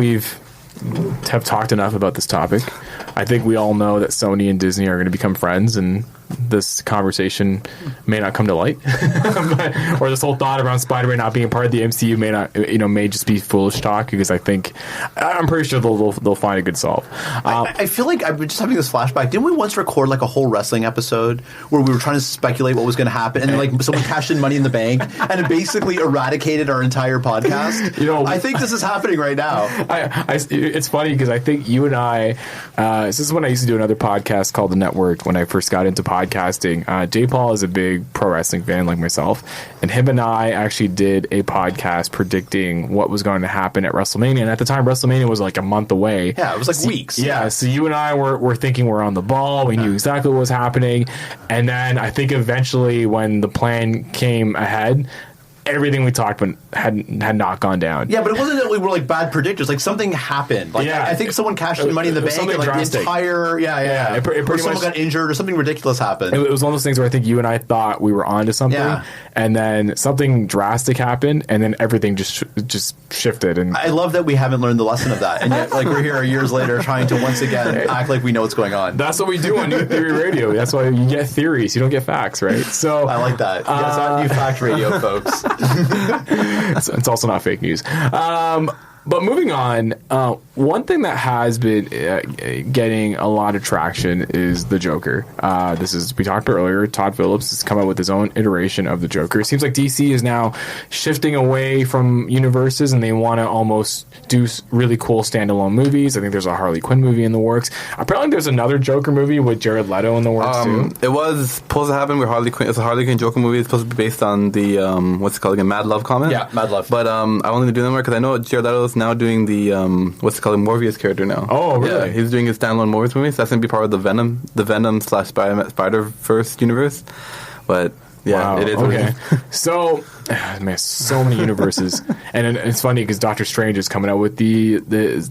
have talked enough about this topic. I think we all know that Sony and Disney are going to become friends, and this conversation may not come to light, or this whole thought around Spider-Man not being part of the MCU may just be foolish talk, because I'm pretty sure they'll find a good solve. I feel like I'm just having this flashback. Didn't we once record like a whole wrestling episode where we were trying to speculate what was going to happen, and then like someone cashed in Money in the Bank, and it basically eradicated our entire podcast? I think this is happening right now. It's funny because I think you and I, this is when I used to do another podcast called The Network when I first got into podcasting. Jaipaul is a big pro wrestling fan like myself, and him and I actually did a podcast predicting what was going to happen at WrestleMania. And at the time, WrestleMania was like a month away. Yeah, it was like weeks. Yeah, so you and I were thinking we're on the ball. We knew exactly what was happening. And then I think eventually when the plan came ahead, everything we talked about had not gone down. Yeah, but it wasn't that we were like bad predictors. Like something happened. Like I think someone cashed in Money in the Bank, and like drastic. The entire or someone got injured, or something ridiculous happened. It was one of those things where I think you and I thought we were onto something, and then something drastic happened, and then everything just shifted. And I love that we haven't learned the lesson of that, and yet like we're here years later trying to once again act like we know what's going on. That's what we do on New Theory Radio. That's why you get theories, you don't get facts, right? So I like that. It's not New Fact Radio, folks. It's also not fake news. But moving on, one thing that has been getting a lot of traction is the Joker. We talked earlier, Todd Phillips has come out with his own iteration of the Joker. It seems like DC is now shifting away from universes, and they want to almost do really cool standalone movies. I think there's a Harley Quinn movie in the works. Apparently there's another Joker movie with Jared Leto in the works too. It was supposed to happen with Harley Quinn. It's a Harley Quinn Joker movie. It's supposed to be based on the, what's it called again, Mad Love comic? Yeah, Mad Love. But I wanted to do them more because I know Jared Leto is now doing the, what's it called, Morbius character now. Oh, really? Yeah, he's doing his standalone Morbius movie, so that's going to be part of the Venom / Spider-Verse universe. But yeah, it is. Okay. So, man, so many universes, and it's funny because Doctor Strange is coming out with the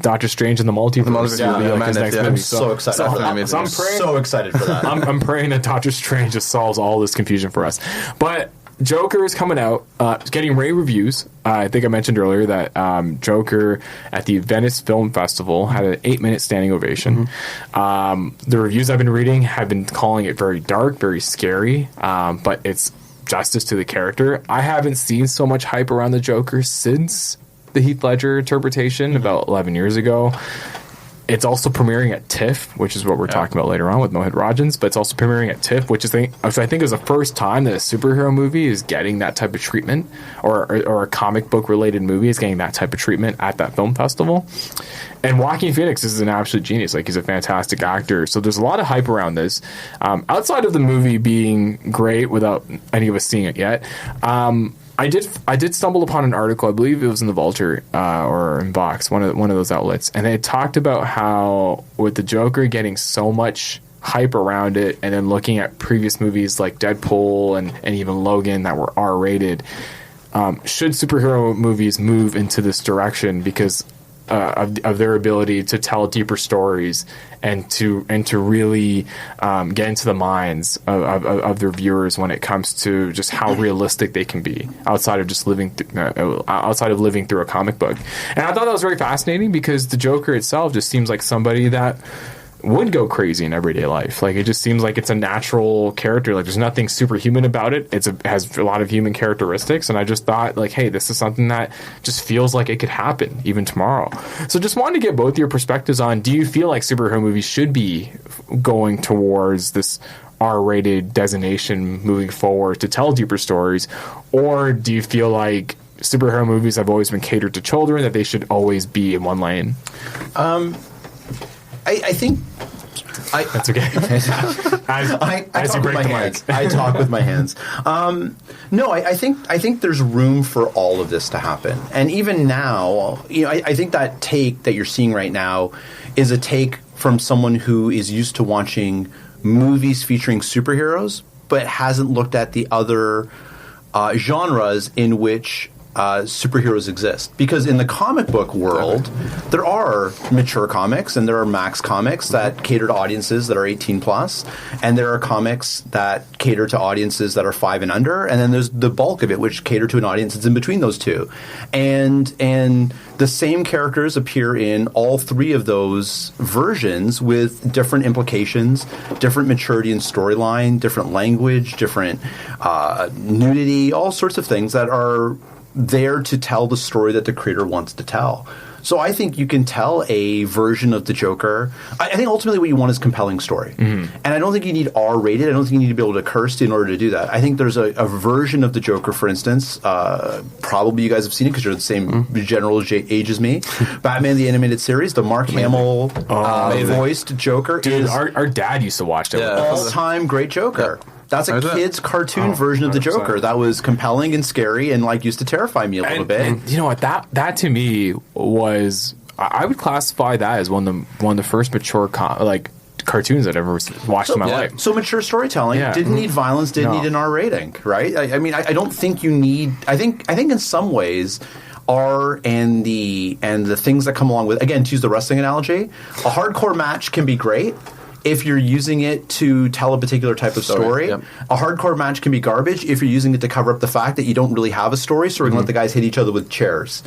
Doctor Strange in the Multiverse. I'm so excited for that. So I'm so excited for that. I'm praying that Doctor Strange just solves all this confusion for us. But Joker is coming out, getting rave reviews. I think I mentioned earlier that Joker at the Venice Film Festival had an 8-minute standing ovation. Mm-hmm. The reviews I've been reading have been calling it very dark, very scary, but it's justice to the character. I haven't seen so much hype around the Joker since the Heath Ledger interpretation about 11 years ago. It's also premiering at TIFF, which is what we're talking about later on with Mohit Rajhans, but it's also premiering at TIFF, which I think is the first time that a superhero movie is getting that type of treatment, or a comic book related movie is getting that type of treatment at that film festival. And Joaquin Phoenix is an absolute genius. Like, he's a fantastic actor. So there's a lot of hype around this. Outside of the movie being great without any of us seeing it yet, I did stumble upon an article, I believe it was in the Vulture or in Vox, one of those outlets, and they had talked about how with the Joker getting so much hype around it, and then looking at previous movies like Deadpool and even Logan that were R-rated, should superhero movies move into this direction because of their ability to tell deeper stories and to really get into the minds of their viewers when it comes to just how realistic they can be outside of just living through a comic book. And I thought that was very fascinating because the Joker itself just seems like somebody that would go crazy in everyday life. Like, it just seems like it's a natural character. Like, there's nothing superhuman about it. It has a lot of human characteristics, and I just thought, like, hey, this is something that just feels like it could happen even tomorrow. So just wanted to get both your perspectives on, do you feel like superhero movies should be going towards this R-rated designation moving forward to tell deeper stories, or do you feel like superhero movies have always been catered to children, that they should always be in one lane? I think... That's okay. As you break the mic. I talk with my hands. No, I think there's room for all of this to happen. And even now, I think that take that you're seeing right now is a take from someone who is used to watching movies featuring superheroes, but hasn't looked at the other genres in which superheroes exist. Because in the comic book world, there are mature comics and there are max comics that cater to audiences that are 18 plus, and there are comics that cater to audiences that are 5 and under, and then there's the bulk of it which cater to an audience that's in between those two. And the same characters appear in all 3 of those versions with different implications, different maturity and storyline, different language, different nudity, all sorts of things that are there to tell the story that the creator wants to tell. So I think you can tell a version of the Joker. I think ultimately what you want is compelling story. And I don't think you need R-rated. I don't think you need to be able to curse in order to do that. I think there's a version of the Joker, for instance, probably you guys have seen it because you're the same general age as me, Batman the Animated Series, the Mark Hamill voiced Joker. Dude, our dad used to watch it. All-time great Joker. Yeah. That's a kid's cartoon version of the Joker 100%. That was compelling and scary and used to terrify me a little bit. And you know what? That to me was, I would classify that as one of the first mature cartoons I'd ever watched in my life. So mature storytelling didn't need violence, didn't need an R rating, right? I don't think you need. I think in some ways, R and the things that come along with. Again, to use the wrestling analogy, a hardcore match can be great if you're using it to tell a particular type of story. A hardcore match can be garbage if you're using it to cover up the fact that you don't really have a story, so we're going to let the guys hit each other with chairs.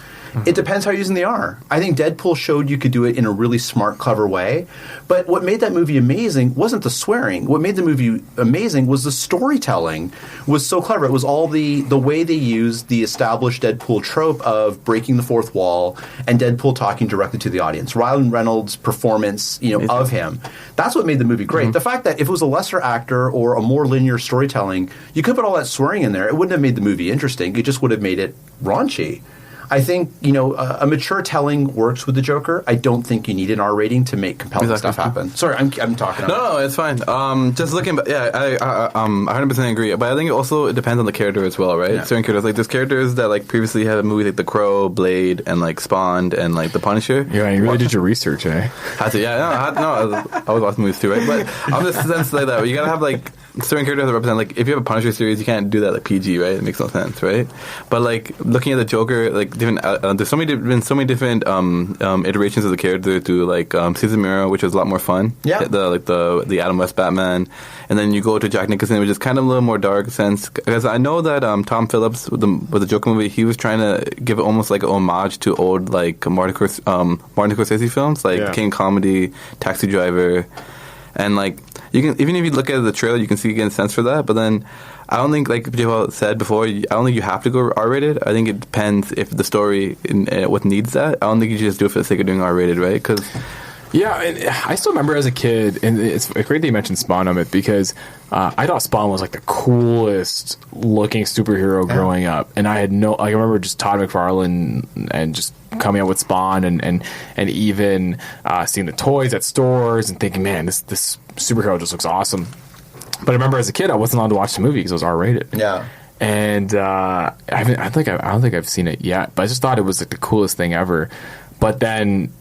It depends how you're using the R. I think Deadpool showed you could do it in a really smart, clever way. But what made that movie amazing wasn't the swearing. What made the movie amazing was the storytelling was so clever. It was all the way they used the established Deadpool trope of breaking the fourth wall and Deadpool talking directly to the audience. Ryan Reynolds' performance, of him. That's what made the movie great. The fact that if it was a lesser actor or a more linear storytelling, you could put all that swearing in there. It wouldn't have made the movie interesting. It just would have made it raunchy. I think, a mature telling works with the Joker. I don't think you need an R rating to make compelling stuff happen. Sorry, I'm talking. No, it's fine. Just looking, I 100% agree. But I think it depends on the character as well, right? Certain characters, there's characters that previously had a movie like The Crow, Blade, and Spawned, and The Punisher. Yeah, you really did your research, eh? Had to, I was watching movies too, right? But I'm just sense like that. You gotta have certain characters that represent, if you have a Punisher series, you can't do that PG, right? It makes no sense, right? But looking at the Joker, different, there's been so many different iterations of the character through Cesar Miro, which was a lot more fun. Yeah. The Adam West Batman, and then you go to Jack Nicholson, which is kind of a little more dark sense. Because I know that Tom Phillips with the Joker movie, he was trying to give it almost like an homage to old Martin Scorsese films, King Comedy, Taxi Driver, and you can, even if you look at the trailer, you can see a sense for that. But then I don't think, like Jaipaul said before, I don't think you have to go R-rated. I think it depends if the story what needs that. I don't think you just do it for the sake of doing R-rated, right? Because yeah, and I still remember as a kid, and it's great that you mentioned Spawn, Amit, because I thought Spawn was the coolest looking superhero growing up, and I had I remember just Todd McFarlane and just coming up with Spawn, and even seeing the toys at stores and thinking, man, this superhero just looks awesome. But I remember as a kid, I wasn't allowed to watch the movie because it was R-rated. Yeah. And I don't think I've seen it yet, but I just thought it was the coolest thing ever. But then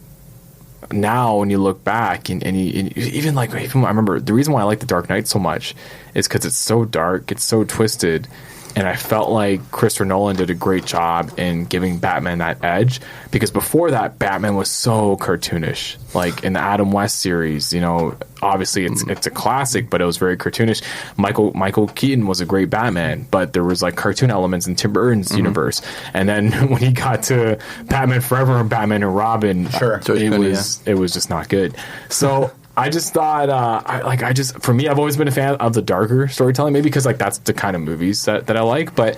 now when you look back and even I remember the reason why I like The Dark Knight so much is because it's so dark, it's so twisted, and I felt like Christopher Nolan did a great job in giving Batman that edge, because before that Batman was so cartoonish. In the Adam West series, obviously it's a classic, but it was very cartoonish. Michael Keaton was a great Batman, but there was cartoon elements in Tim Burton's universe. And then when he got to Batman Forever and Batman and Robin, it was just not good. So I just thought, for me, I've always been a fan of the darker storytelling, maybe because that's the kind of movies that I like. But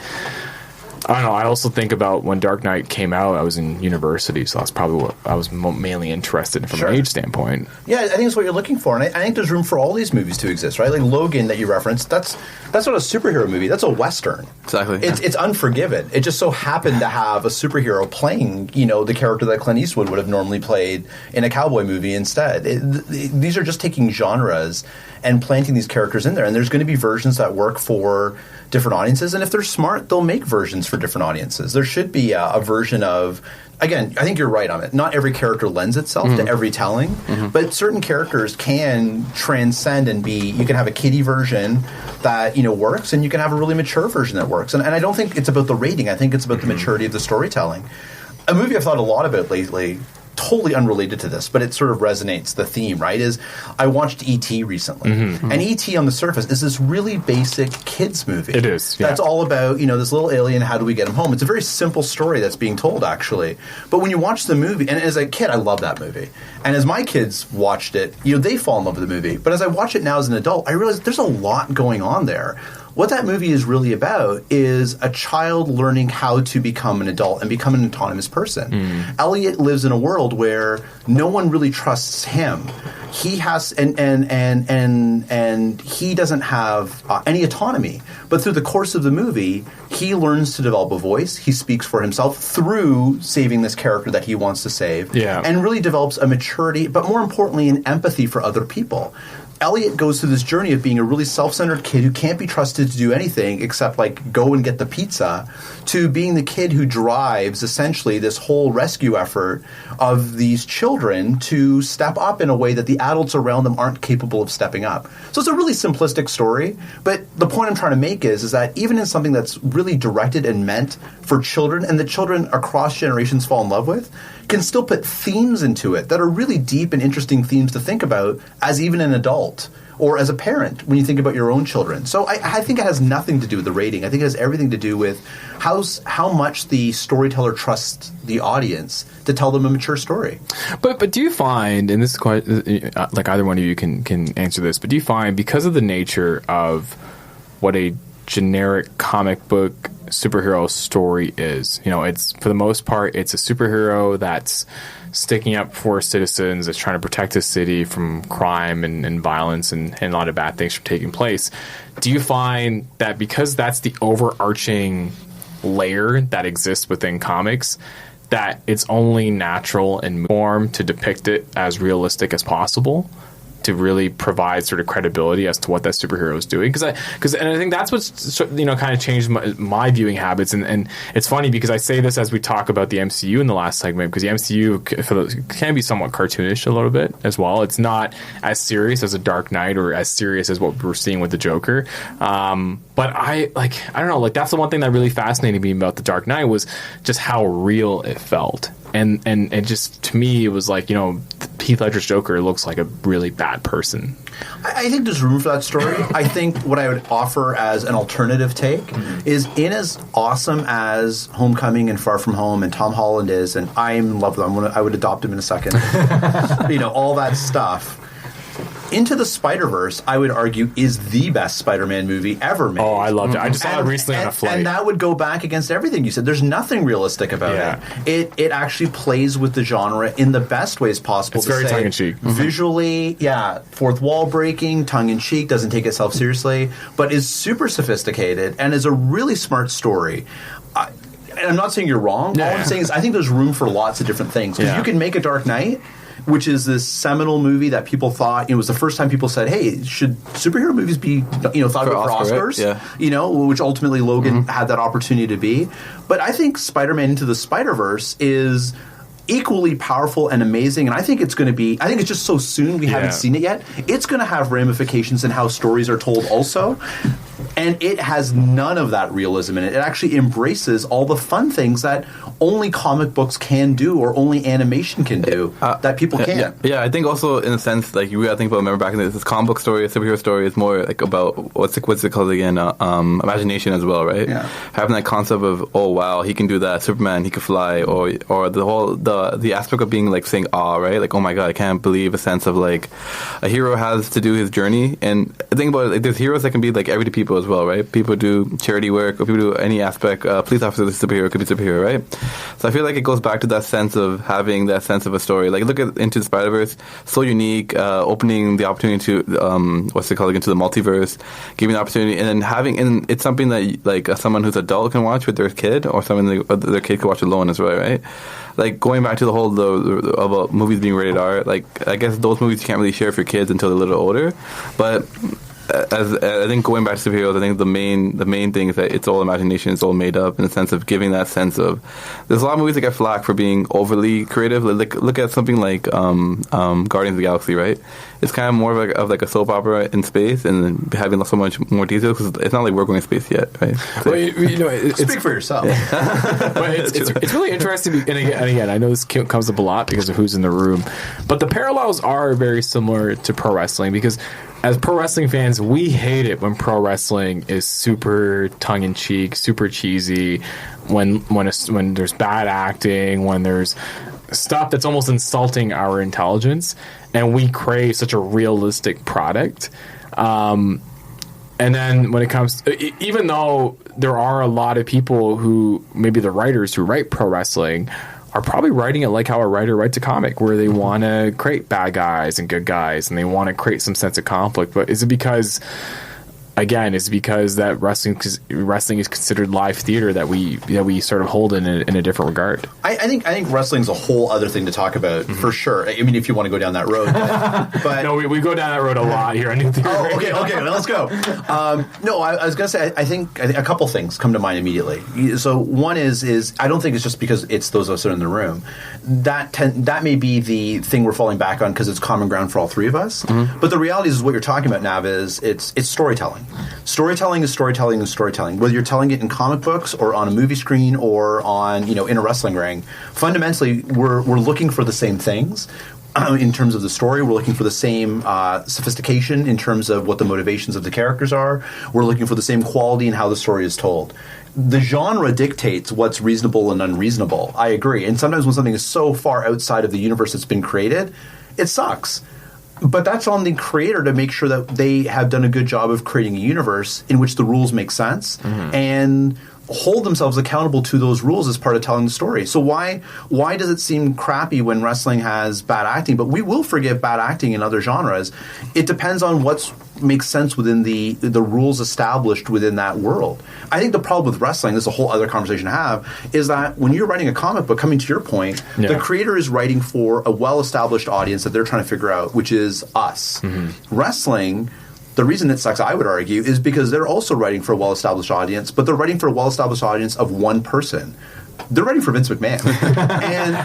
I don't know. I also think about when Dark Knight came out, I was in university, so that's probably what I was mainly interested in from an age standpoint. Yeah, I think it's what you're looking for, and I think there's room for all these movies to exist, right? Like Logan that you referenced, that's not a superhero movie. That's a Western. Exactly. It's Unforgiven. It just so happened to have a superhero playing, the character that Clint Eastwood would have normally played in a cowboy movie instead. These are just taking genres and planting these characters in there, and there's going to be versions that work for different audiences, and if they're smart, they'll make versions for different audiences. There should be a version of, again, I think you're right on it. Not every character lends itself to every telling, but certain characters can transcend and be, you can have a kiddie version that, works, and you can have a really mature version that works. And I don't think it's about the rating. I think it's about the maturity of the storytelling. A movie I've thought a lot about lately, totally unrelated to this, but it sort of resonates, the theme, right, is I watched E.T. recently. And E.T. on the surface is this really basic kids movie. It is, yeah. That's all about, this little alien, how do we get him home? It's a very simple story that's being told, actually. But when you watch the movie, and as a kid, I love that movie. And as my kids watched it, they fall in love with the movie. But as I watch it now as an adult, I realize there's a lot going on there. What that movie is really about is a child learning how to become an adult and become an autonomous person. Elliot lives in a world where no one really trusts him. He has and he doesn't have any autonomy. But through the course of the movie, he learns to develop a voice. He speaks for himself through saving this character that he wants to save, and really develops a maturity, but more importantly, an empathy for other people. Elliot goes through this journey of being a really self-centered kid who can't be trusted to do anything except go and get the pizza, to being the kid who drives essentially this whole rescue effort of these children to step up in a way that the adults around them aren't capable of stepping up. So it's a really simplistic story, but the point I'm trying to make is that even in something that's really directed and meant for children, and the children across generations fall in love with, can still put themes into it that are really deep and interesting themes to think about as even an adult or as a parent when you think about your own children. So I think it has nothing to do with the rating. I think it has everything to do with how much the storyteller trusts the audience to tell them a mature story. But do you find, and this is quite, like either one of you can answer this, but do you find because of the nature of what a generic comic book superhero story is, it's for the most part, it's a superhero that's sticking up for citizens, that's trying to protect the city from crime and violence and a lot of bad things from taking place. Do you find that because that's the overarching layer that exists within comics, that it's only natural and form to depict it as realistic as possible, to really provide sort of credibility as to what that superhero is doing? Because I think that's what's kind of changed my viewing habits, and it's funny because I say this as we talk about the MCU in the last segment, because the MCU can be somewhat cartoonish a little bit as well. It's not as serious as a Dark Knight or as serious as what we're seeing with the Joker. But I don't know, that's the one thing that really fascinated me about the Dark Knight was just how real it felt. And just to me, it was like, Heath Ledger's Joker looks like a really bad person. I think there's room for that story. I think what I would offer as an alternative take is, in as awesome as Homecoming and Far From Home and Tom Holland is, and I'm in love with him, I would adopt him in a second, all that stuff. Into the Spider-Verse, I would argue, is the best Spider-Man movie ever made. Oh, I loved it. I just saw it recently on a flight. And that would go back against everything you said. There's nothing realistic about it. It actually plays with the genre in the best ways possible. It's very tongue-in-cheek. Visually, fourth wall breaking, tongue-in-cheek, doesn't take itself seriously, but is super sophisticated and is a really smart story. And I'm not saying you're wrong. All I'm saying is I think there's room for lots of different things. Because you can make a Dark Knight, which is this seminal movie that people thought, it was the first time people said, hey, should superhero movies be, thought about for Oscars? Right? Yeah. Which ultimately Logan had that opportunity to be. But I think Spider-Man Into the Spider-Verse is equally powerful and amazing, and I think it's just so soon we haven't seen it yet. It's going to have ramifications in how stories are told also. And it has none of that realism in it. It actually embraces all the fun things that only comic books can do or only animation can do that people can't. Yeah, I think also in a sense, like you gotta think about, remember back in this comic book story, a superhero story is more like about what's it called again? Imagination as well, right? Yeah. Having that concept of, oh wow, he can do that, Superman, he can fly, or the whole the aspect of being like saying awe, right? Like, oh my god, I can't believe a sense of like a hero has to do his journey. And think about it, like, there's heroes that can be like everyday people as as well, right? People do charity work, or people do any aspect. Police officer is a superhero, could be a superhero, right? So I feel like it goes back to that sense of having that sense of a story. Like, look at Into the Spider-Verse, so unique, opening the opportunity to, into the multiverse, giving the opportunity, and then and it's something that, like, someone who's adult can watch with their kid, or someone their kid can watch alone as well, right? Like, going back to the whole about movies being rated R, like, I guess those movies you can't really share with your kids until they're a little older. But as I think going back to superheroes, I think the main thing is that it's all imagination, it's all made up, in the sense of giving that sense of. There's a lot of movies that get flack for being overly creative. Like, look at something like Guardians of the Galaxy, right? It's kind of more of like a soap opera in space, and having so much more detail, because it's not like we're going to space yet, right? Well, speak for yourself. But it's really interesting, and again, I know this comes up a lot because of who's in the room, but the parallels are very similar to pro wrestling, because as pro wrestling fans, we hate it when pro wrestling is super tongue-in-cheek, super cheesy, when there's bad acting, when there's stuff that's almost insulting our intelligence, and we crave such a realistic product. And then when it comes, even though there are a lot of people who, maybe the writers who write pro wrestling, are probably writing it like how a writer writes a comic, where they want to create bad guys and good guys, and they want to create some sense of conflict. But is it because that wrestling is considered live theater that we sort of hold in a different regard? I think wrestling's a whole other thing to talk about, for sure. I mean, if you want to go down that road, but no, we go down that road a lot here on New Theory. Oh, okay, well, let's go. No, I was going to say, I think a couple things come to mind immediately. So one is I don't think it's just because it's those of us that are in the room. That may be the thing we're falling back on because it's common ground for all three of us. Mm-hmm. But the reality is what you're talking about, Nav, is it's storytelling. Storytelling is storytelling is storytelling. Whether you're telling it in comic books or on a movie screen or on, in a wrestling ring, fundamentally we're looking for the same things. In terms of the story, we're looking for the same sophistication in terms of what the motivations of the characters are. We're looking for the same quality in how the story is told. The genre dictates what's reasonable and unreasonable. I agree. And sometimes when something is so far outside of the universe that's been created, it sucks. But that's on the creator to make sure that they have done a good job of creating a universe in which the rules make sense and hold themselves accountable to those rules as part of telling the story. So why does it seem crappy when wrestling has bad acting? But we will forgive bad acting in other genres. It depends on what makes sense within the rules established within that world. I think the problem with wrestling, this is a whole other conversation to have, is that when you're writing a comic book, coming to your point, the creator is writing for a well-established audience that they're trying to figure out, which is us. Mm-hmm. Wrestling, the reason it sucks, I would argue, is because they're also writing for a well-established audience, but they're writing for a well-established audience of one person. They're writing for Vince McMahon.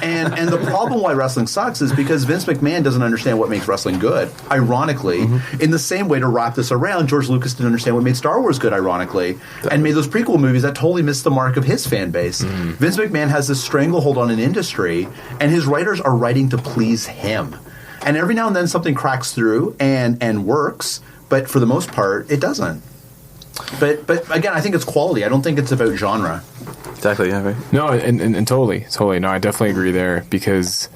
and the problem why wrestling sucks is because Vince McMahon doesn't understand what makes wrestling good, ironically. In the same way, to wrap this around, George Lucas didn't understand what made Star Wars good, ironically, and made those prequel movies that totally missed the mark of his fan base. Vince McMahon has this stranglehold on an industry, and his writers are writing to please him. And every now and then something cracks through and works, but for the most part, it doesn't. But again, I think it's quality. I don't think it's about genre. Exactly. Yeah. Right. No, and totally. No, I definitely agree there, because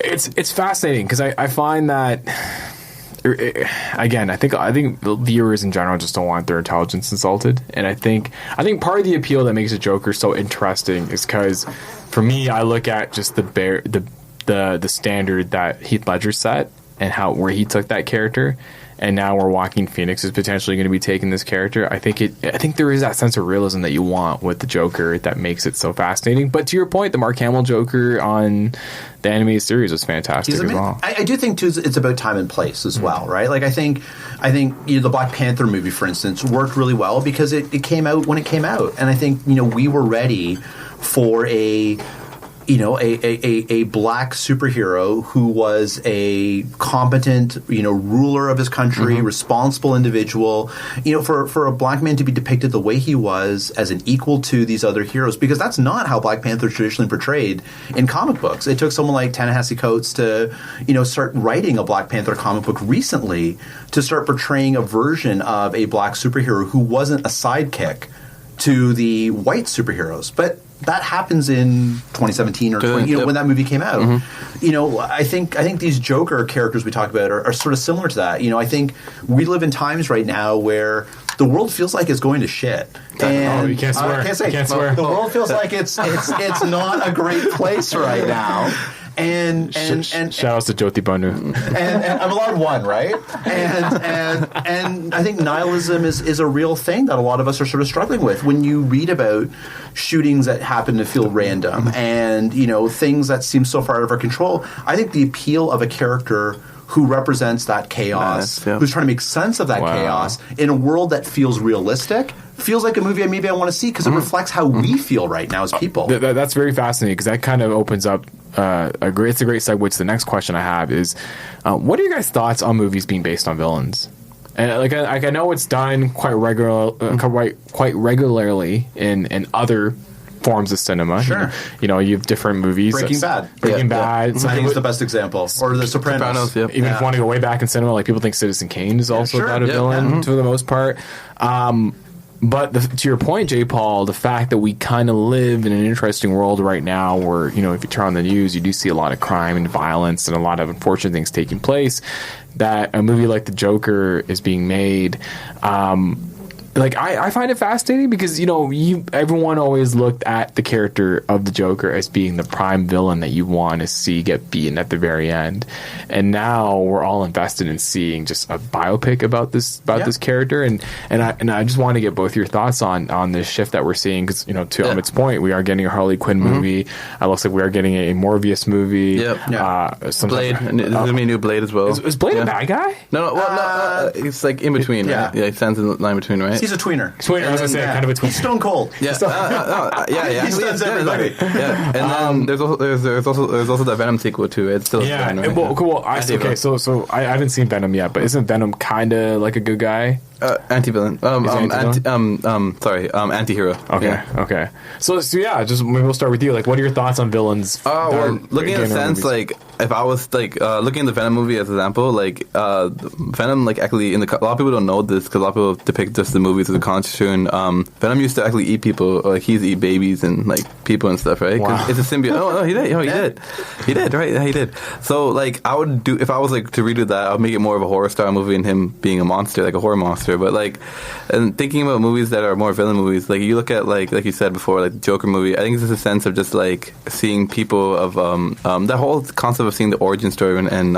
it's fascinating, because I find that again, I think viewers in general just don't want their intelligence insulted, and I think part of the appeal that makes the Joker so interesting is because, for me, I look at just the standard that Heath Ledger set and where he took that character. And now where Joaquin Phoenix is potentially going to be taking this character, I think there is that sense of realism that you want with the Joker that makes it so fascinating. But to your point, the Mark Hamill Joker on the animated series was fantastic as well. I do think too it's about time and place as well, right? Like I think the Black Panther movie, for instance, worked really well because it came out when it came out, and I think we were ready for a black superhero who was a competent, ruler of his country, responsible individual, for a black man to be depicted the way he was as an equal to these other heroes, because that's not how Black Panther is traditionally portrayed in comic books. It took someone like Ta-Nehisi Coates to, start writing a Black Panther comic book recently to start portraying a version of a black superhero who wasn't a sidekick to the white superheroes. But that happens in 2017 or 20, when that movie came out. I think these Joker characters we talk about are sort of similar to that. I think we live in times right now where the world feels like it's going to shit. And you can't swear. I can't swear. The world feels like it's not a great place right now. And shout out to Jyoti Banu. and I'm allowed one, right? And I think nihilism is a real thing that a lot of us are sort of struggling with. When you read about shootings that happen to feel random and things that seem so far out of our control, I think the appeal of a character who represents that chaos, who's trying to make sense of that chaos in a world that feels realistic, feels like a movie maybe I want to see because it reflects how we feel right now as people. That's very fascinating because that kind of opens up it's a great segue to the next question I have is, what are your guys' thoughts on movies being based on villains? And I know it's done quite regularly in other forms of cinema. Sure. You have different movies. Breaking Bad. I think it's the best example. Or The Sopranos. Even if you want to go way back in cinema, like people think Citizen Kane is also about a villain for the most part. But to your point, Jaipaul, the fact that we kind of live in an interesting world right now where, if you turn on the news, you do see a lot of crime and violence and a lot of unfortunate things taking place, that a movie like The Joker is being made. I find it fascinating because, everyone always looked at the character of the Joker as being the prime villain that you want to see get beaten at the very end. And now we're all invested in seeing just a biopic about this character. And I just want to get both your thoughts on this shift that we're seeing because, to Amit's point, we are getting a Harley Quinn movie. It looks like we are getting a Morbius movie. Blade. There's going to be a new Blade as well. Is Blade a bad guy? No, it's like in between, right? Yeah, it stands in the line between, right? He's a tweener. I was going to say kind of a tweener. He's stone cold. Yeah. He stuns everybody. Yeah. And then there's also the Venom sequel too. It's still Venom, right? Cool. So I haven't seen Venom yet, but isn't Venom kind of like a good guy? Anti-villain. Anti-hero. Okay. So just maybe we'll start with you. Like, what are your thoughts on villains? Looking in a sense, like, if I was looking at the Venom movie as an example, Venom, actually, a lot of people don't know this because a lot of people depict just the movies as a cartoon. Venom used to actually eat people, he used to eat babies and people and stuff, right? Wow. It's a symbiote. Oh, he did. He did, right? Yeah, he did. So I would do if I was to redo that, I would make it more of a horror style movie and him being a monster, like a horror monster. But and thinking about movies that are more villain movies, you look at like you said before, the Joker movie. I think it's just a sense of just seeing people of that whole concept of seeing the origin story and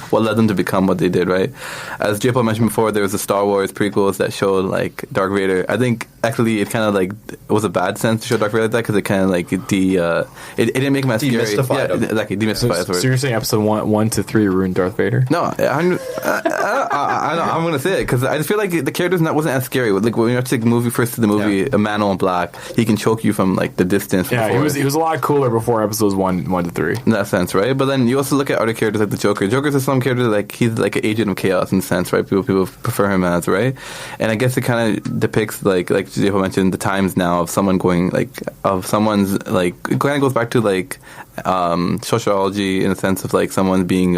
what led them to become what they did, right? As Jaipaul mentioned before, there was the Star Wars prequels that showed Darth Vader. I think actually it kind of it was a bad sense to show Darth Vader like that because it kind of it didn't make him as scary. Demystified. So you're saying episode 1 to 3 ruined Darth Vader? No, I'm going to say it because I just feel like the character wasn't as scary. When you watch the movie first to the movie, A Man in Black, he can choke you from the distance. Yeah, he was a lot cooler before episodes 1 to 3. In that sense, right? But then you also look at other characters like the Joker. Joker's just some character he's an agent of chaos in a sense, right? People prefer him as, right? And I guess it kind of depicts like Jaipaul mentioned the times now of someone going of someone's it kind of goes back to sociology in a sense of someone being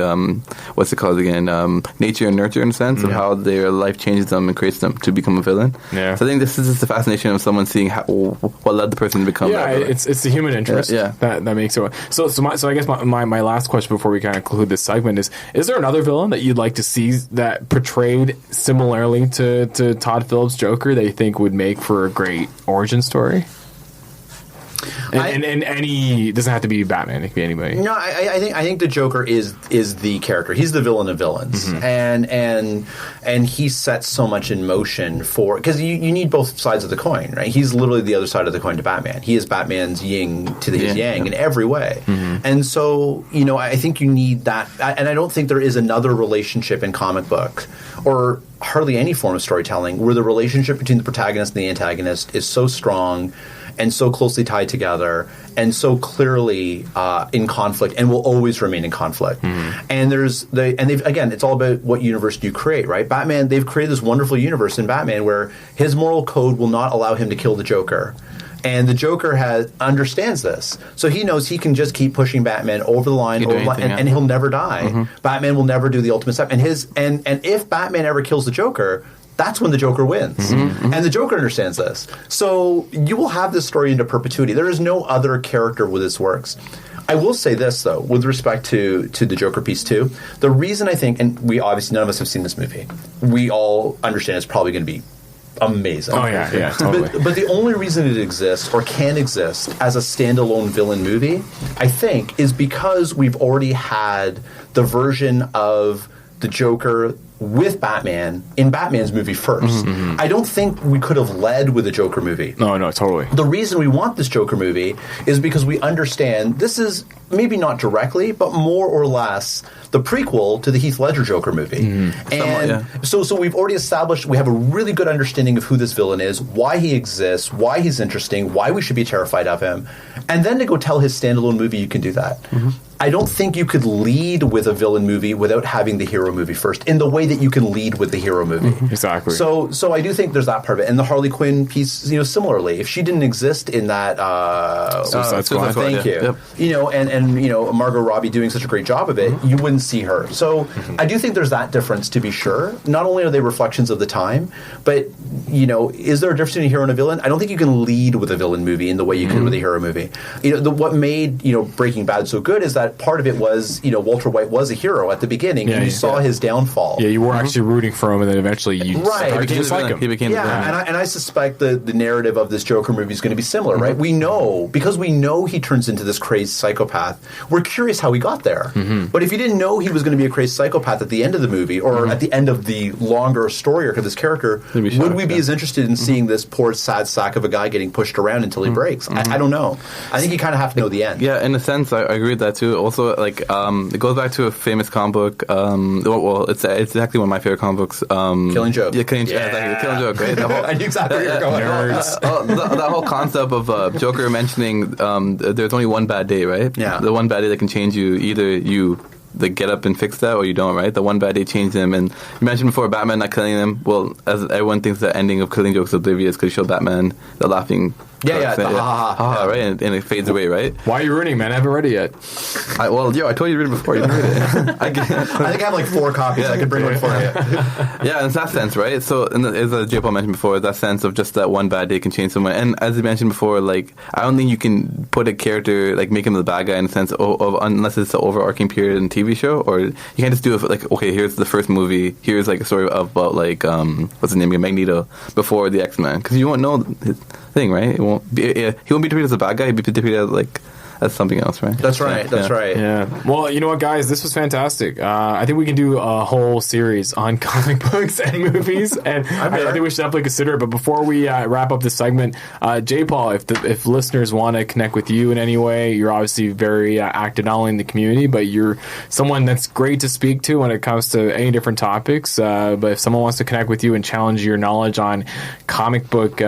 what's it called again, nature and nurture in a sense of how their life changes them and creates them to become a villain. So I think this is just the fascination of someone seeing what led the person to become that villain. It's the human interest that makes it. So I guess my last question before we kind of conclude this segment is there another villain that you'd like to see that portrayed similarly to Todd Phillips' Joker that you think would make for a great origin story? And any doesn't have to be Batman; it can be anybody. No, I think the Joker is the character. He's the villain of villains, and he sets so much in motion for because you need both sides of the coin, right? He's literally the other side of the coin to Batman. He is Batman's yin to his yang in every way, and so I think you need that. And I don't think there is another relationship in comic book or hardly any form of storytelling where the relationship between the protagonist and the antagonist is so strong and so closely tied together and so clearly in conflict and will always remain in conflict. And they've again, it's all about what universe do you create, right? Batman, they've created this wonderful universe in Batman where his moral code will not allow him to kill the Joker. And the Joker understands this. So he knows he can just keep pushing Batman over the line, and he'll never die. Batman will never do the ultimate step. And if Batman ever kills the Joker, that's when the Joker wins. And the Joker understands this. So you will have this story into perpetuity. There is no other character where this works. I will say this, though, with respect to the Joker piece, too. The reason I think, and we obviously, none of us have seen this movie. We all understand it's probably going to be amazing. Oh, yeah, totally. But the only reason it exists or can exist as a standalone villain movie, I think, is because we've already had the version of the Joker with Batman in Batman's movie first. I don't think we could have led with a Joker movie. No, totally. The reason we want this Joker movie is because we understand this is maybe not directly, but more or less the prequel to the Heath Ledger Joker movie. And so we've already established, we have a really good understanding of who this villain is, why he exists, why he's interesting, why we should be terrified of him. And then to go tell his standalone movie, you can do that. I don't think you could lead with a villain movie without having the hero movie first, in the way that you can lead with the hero movie. Exactly. So I do think there's that part of it. And the Harley Quinn piece, similarly, if she didn't exist in that Suicide Squad. Thank you. And Margot Robbie doing such a great job of it, you wouldn't see her. So I do think there's that difference, to be sure. Not only are they reflections of the time, but is there a difference between a hero and a villain? I don't think you can lead with a villain movie in the way you could with a hero movie. What made Breaking Bad so good is that part of it was Walter White was a hero at the beginning, and you saw his downfall. Yeah, you were actually rooting for him, and then eventually you started to just like him. He became the villain. And I suspect the narrative of this Joker movie is going to be similar, right? We know, because we know he turns into this crazed psychopath, we're curious how he got there. But if you didn't know he was going to be a crazed psychopath at the end of the movie, or at the end of the longer story arc of this character, would we be as interested in seeing this poor, sad sack of a guy getting pushed around until he breaks? I don't know. I think you kind of have to know the end. Yeah, in a sense, I agree with that too. Also, it goes back to a famous comic book. It's exactly one of my favorite comic books. Killing Joke. Yeah, Killing Joke, right? I knew exactly where you're going. That whole concept of Joker mentioning there's only one bad day, right? Yeah. The one bad day that can change you. Either you get up and fix that, or you don't, right? The one bad day changed him. And you mentioned before Batman not killing him. Well, as everyone thinks the ending of Killing Joke is oblivious because you show Batman the laughing. Right? And it fades away, right? Why are you ruining, man? I haven't read it yet. I told you to read it before. You didn't read it. I think I have like 4 copies. I could bring one for you. Yeah, in that sense, right? So, as Jaipaul mentioned before, that sense of just that one bad day can change someone. And as you mentioned before, I don't think you can put a character, make him the bad guy in the sense of unless it's an overarching period in a TV show, or you can't just do it okay, here's the first movie, here's a story about what's the name of Magneto before the X-Men, because you won't know his thing, right? He won't be treated as a bad guy. He'd be treated as something else, right? That's right. That's right. Yeah. Well, you know what, guys? This was fantastic. I think we can do a whole series on comic books and movies, and I think we should definitely consider it. But before we wrap up this segment, Jaipaul, if listeners want to connect with you in any way, you're obviously very active not only in the community, but you're someone that's great to speak to when it comes to any different topics. But if someone wants to connect with you and challenge your knowledge on comic book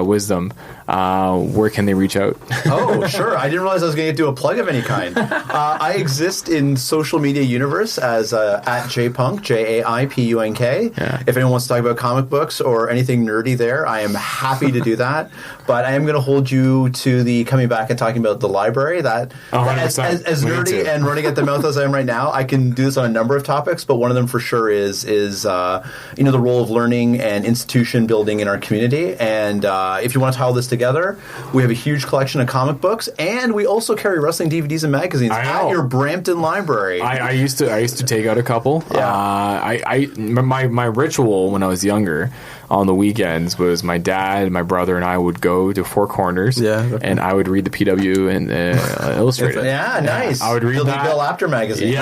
wisdom, where can they reach out? Oh, sure. I didn't realize I was going to do a plug of any kind. I exist in social media universe as at Jaipunk, Jaipunk. Yeah. If anyone wants to talk about comic books or anything nerdy there, I am happy to do that. But I am going to hold you to the coming back and talking about the library. That as nerdy and running at the mouth as I am right now, I can do this on a number of topics. But one of them for sure is the role of learning and institution building in our community. And if you want to tie all this together, we have a huge collection of comic books, and we also carry wrestling DVDs and magazines at your Brampton Library. I used to take out a couple. Yeah. My ritual when I was younger on the weekends was my dad, my brother, and I would go to Four Corners, and I would read the PW and Illustrated. Nice. I would read the Bill Apter magazine.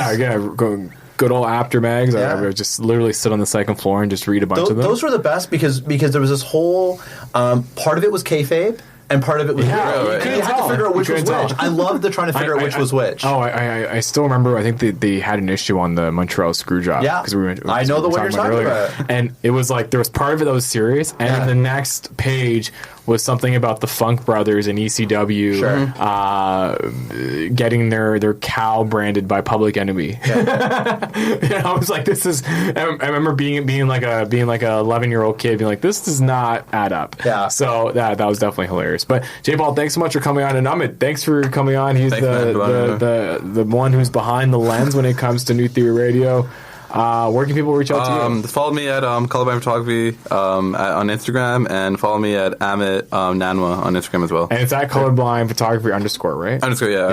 Good old After mags. I would just literally sit on the second floor and just read a bunch of them. Those were the best because there was this whole part of it was kayfabe. And part of it was you had to figure out which was which. I loved trying to figure out which was which. I still remember. I think they had an issue on the Montreal Screwjob. Yeah, I know the one you're talking about. And it was there was part of it that was serious, and then the next page was something about the Funk Brothers and ECW getting their cow branded by Public Enemy. Yeah. And I was like, this is. I remember being like a 11-year-old kid, being like, this does not add up. Yeah. So that was definitely hilarious. But Jaipaul, thanks so much for coming on, and Amit, thanks for coming on. He's the one who's behind the lens when it comes to New Theory Radio. Where can people reach out to you? Follow me at Colorblind Photography on Instagram, and follow me at Amit Nanwa on Instagram as well. And it's at Colorblind Photography _ right? Underscore, yeah.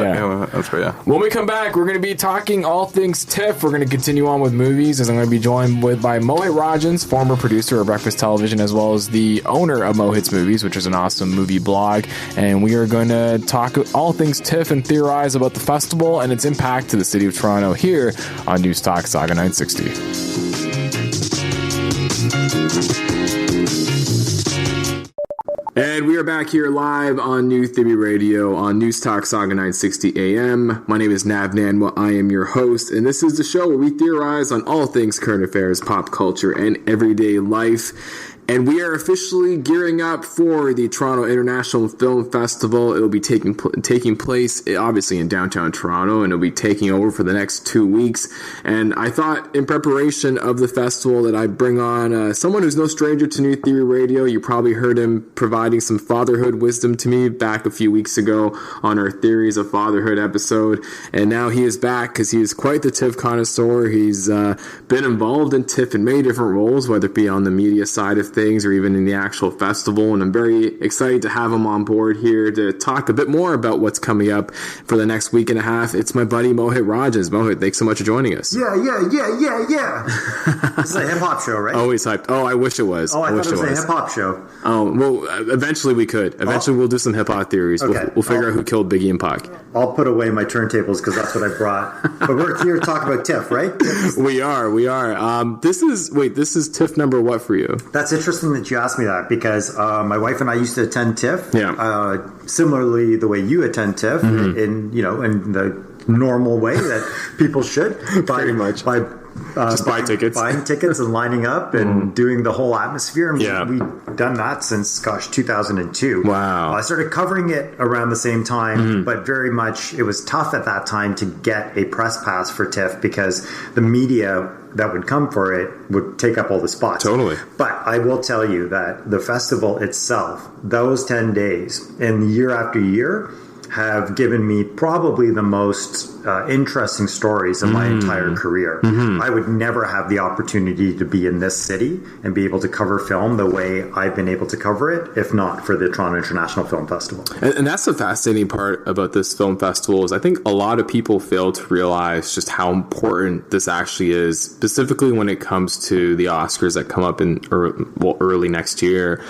Underscore, yeah. When we come back, we're going to be talking all things TIFF. We're going to continue on with movies, as I'm going to be joined by Mohit Rajhans, former producer of Breakfast Television, as well as the owner of Mohit's Movies, which is an awesome movie blog. And we are going to talk all things TIFF and theorize about the festival and its impact to the city of Toronto here on News Talk Saga 960. And we are back here live on New Theory Radio on News Talk Saga 960 AM. My name is Nav Nanwa. I am your host, and this is the show where we theorize on all things current affairs, pop culture, and everyday life. And we are officially gearing up for the Toronto International Film Festival. It will be taking place, obviously, in downtown Toronto, and it will be taking over for the next 2 weeks. And I thought, in preparation of the festival, that I'd bring on someone who's no stranger to New Theory Radio. You probably heard him providing some fatherhood wisdom to me back a few weeks ago on our Theories of Fatherhood episode. And now he is back because he is quite the TIFF connoisseur. He's been involved in TIFF in many different roles, whether it be on the media side of things or even in the actual festival, and I'm very excited to have him on board here to talk a bit more about what's coming up for the next week and a half. It's my buddy Mohit Rajhans. Mohit, thanks so much for joining us. Yeah. This is a hip-hop show, right? Always hyped. Oh, I wish it was. Oh, I thought it was a hip-hop show. Oh, well, eventually we could. Eventually we'll do some hip-hop theories. Okay. We'll figure out who killed Biggie and Pac. I'll put away my turntables because that's what I brought. But we're here to talk about TIFF, right? We are. This is TIFF number what for you? That's interesting that you asked me that because my wife and I used to attend TIFF. Yeah. Similarly, the way you attend TIFF in the normal way that people should. Pretty much. Just buy tickets. Buying tickets and lining up and doing the whole atmosphere. And we've done that since, 2002. Wow. I started covering it around the same time, but very much it was tough at that time to get a press pass for TIFF because the media that would come for it would take up all the spots. Totally. But I will tell you that the festival itself, those 10 days and year after year, have given me probably the most interesting stories of my entire career. I would never have the opportunity to be in this city and be able to cover film the way I've been able to cover it, if not for the Toronto International Film Festival. And that's the fascinating part about this film festival is I think a lot of people fail to realize just how important this actually is, specifically when it comes to the Oscars that come up in early next year.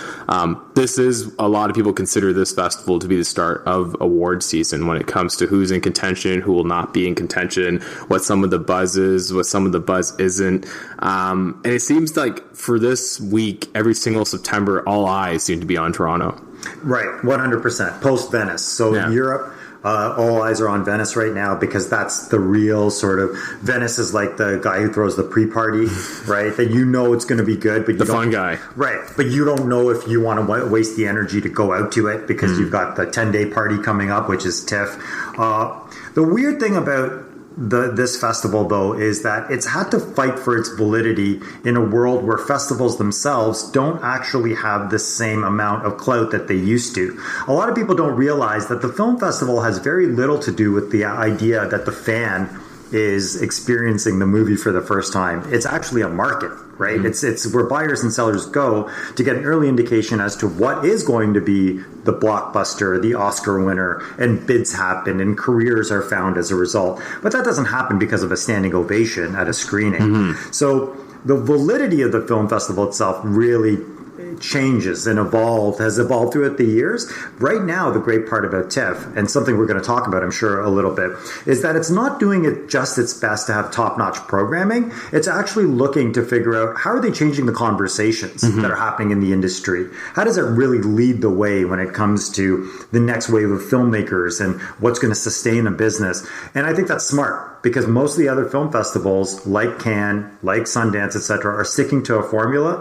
This is, a lot of people consider this festival to be the start of award season when it comes to who's in contention, who will not be in contention, what some of the buzz is, what some of the buzz isn't. And it seems like for this week, every single September, all eyes seem to be on Toronto. Right, 100%. Post-Venice. So in Europe, all eyes are on Venice right now because that's the real sort of Venice is like the guy who throws the pre-party, right? That it's going to be good, but the fun guy, right? But you don't know if you want to waste the energy to go out to it because you've got the 10-day party coming up, which is TIFF. The weird thing about this festival, though, is that it's had to fight for its validity in a world where festivals themselves don't actually have the same amount of clout that they used to. A lot of people don't realize that the film festival has very little to do with the idea that the fan is experiencing the movie for the first time. It's actually a market, right? It's where buyers and sellers go to get an early indication as to what is going to be the blockbuster, the Oscar winner, and bids happen and careers are found as a result. But that doesn't happen because of a standing ovation at a screening. So the validity of the film festival itself really changes and has evolved throughout the years. Right now, the great part about TIFF, and something we're going to talk about, I'm sure, a little bit, is that it's not doing it just its best to have top-notch programming. It's actually looking to figure out how are they changing the conversations that are happening in the industry? How does it really lead the way when it comes to the next wave of filmmakers and what's going to sustain a business? And I think that's smart. Because most of the other film festivals, like Cannes, like Sundance, etc., are sticking to a formula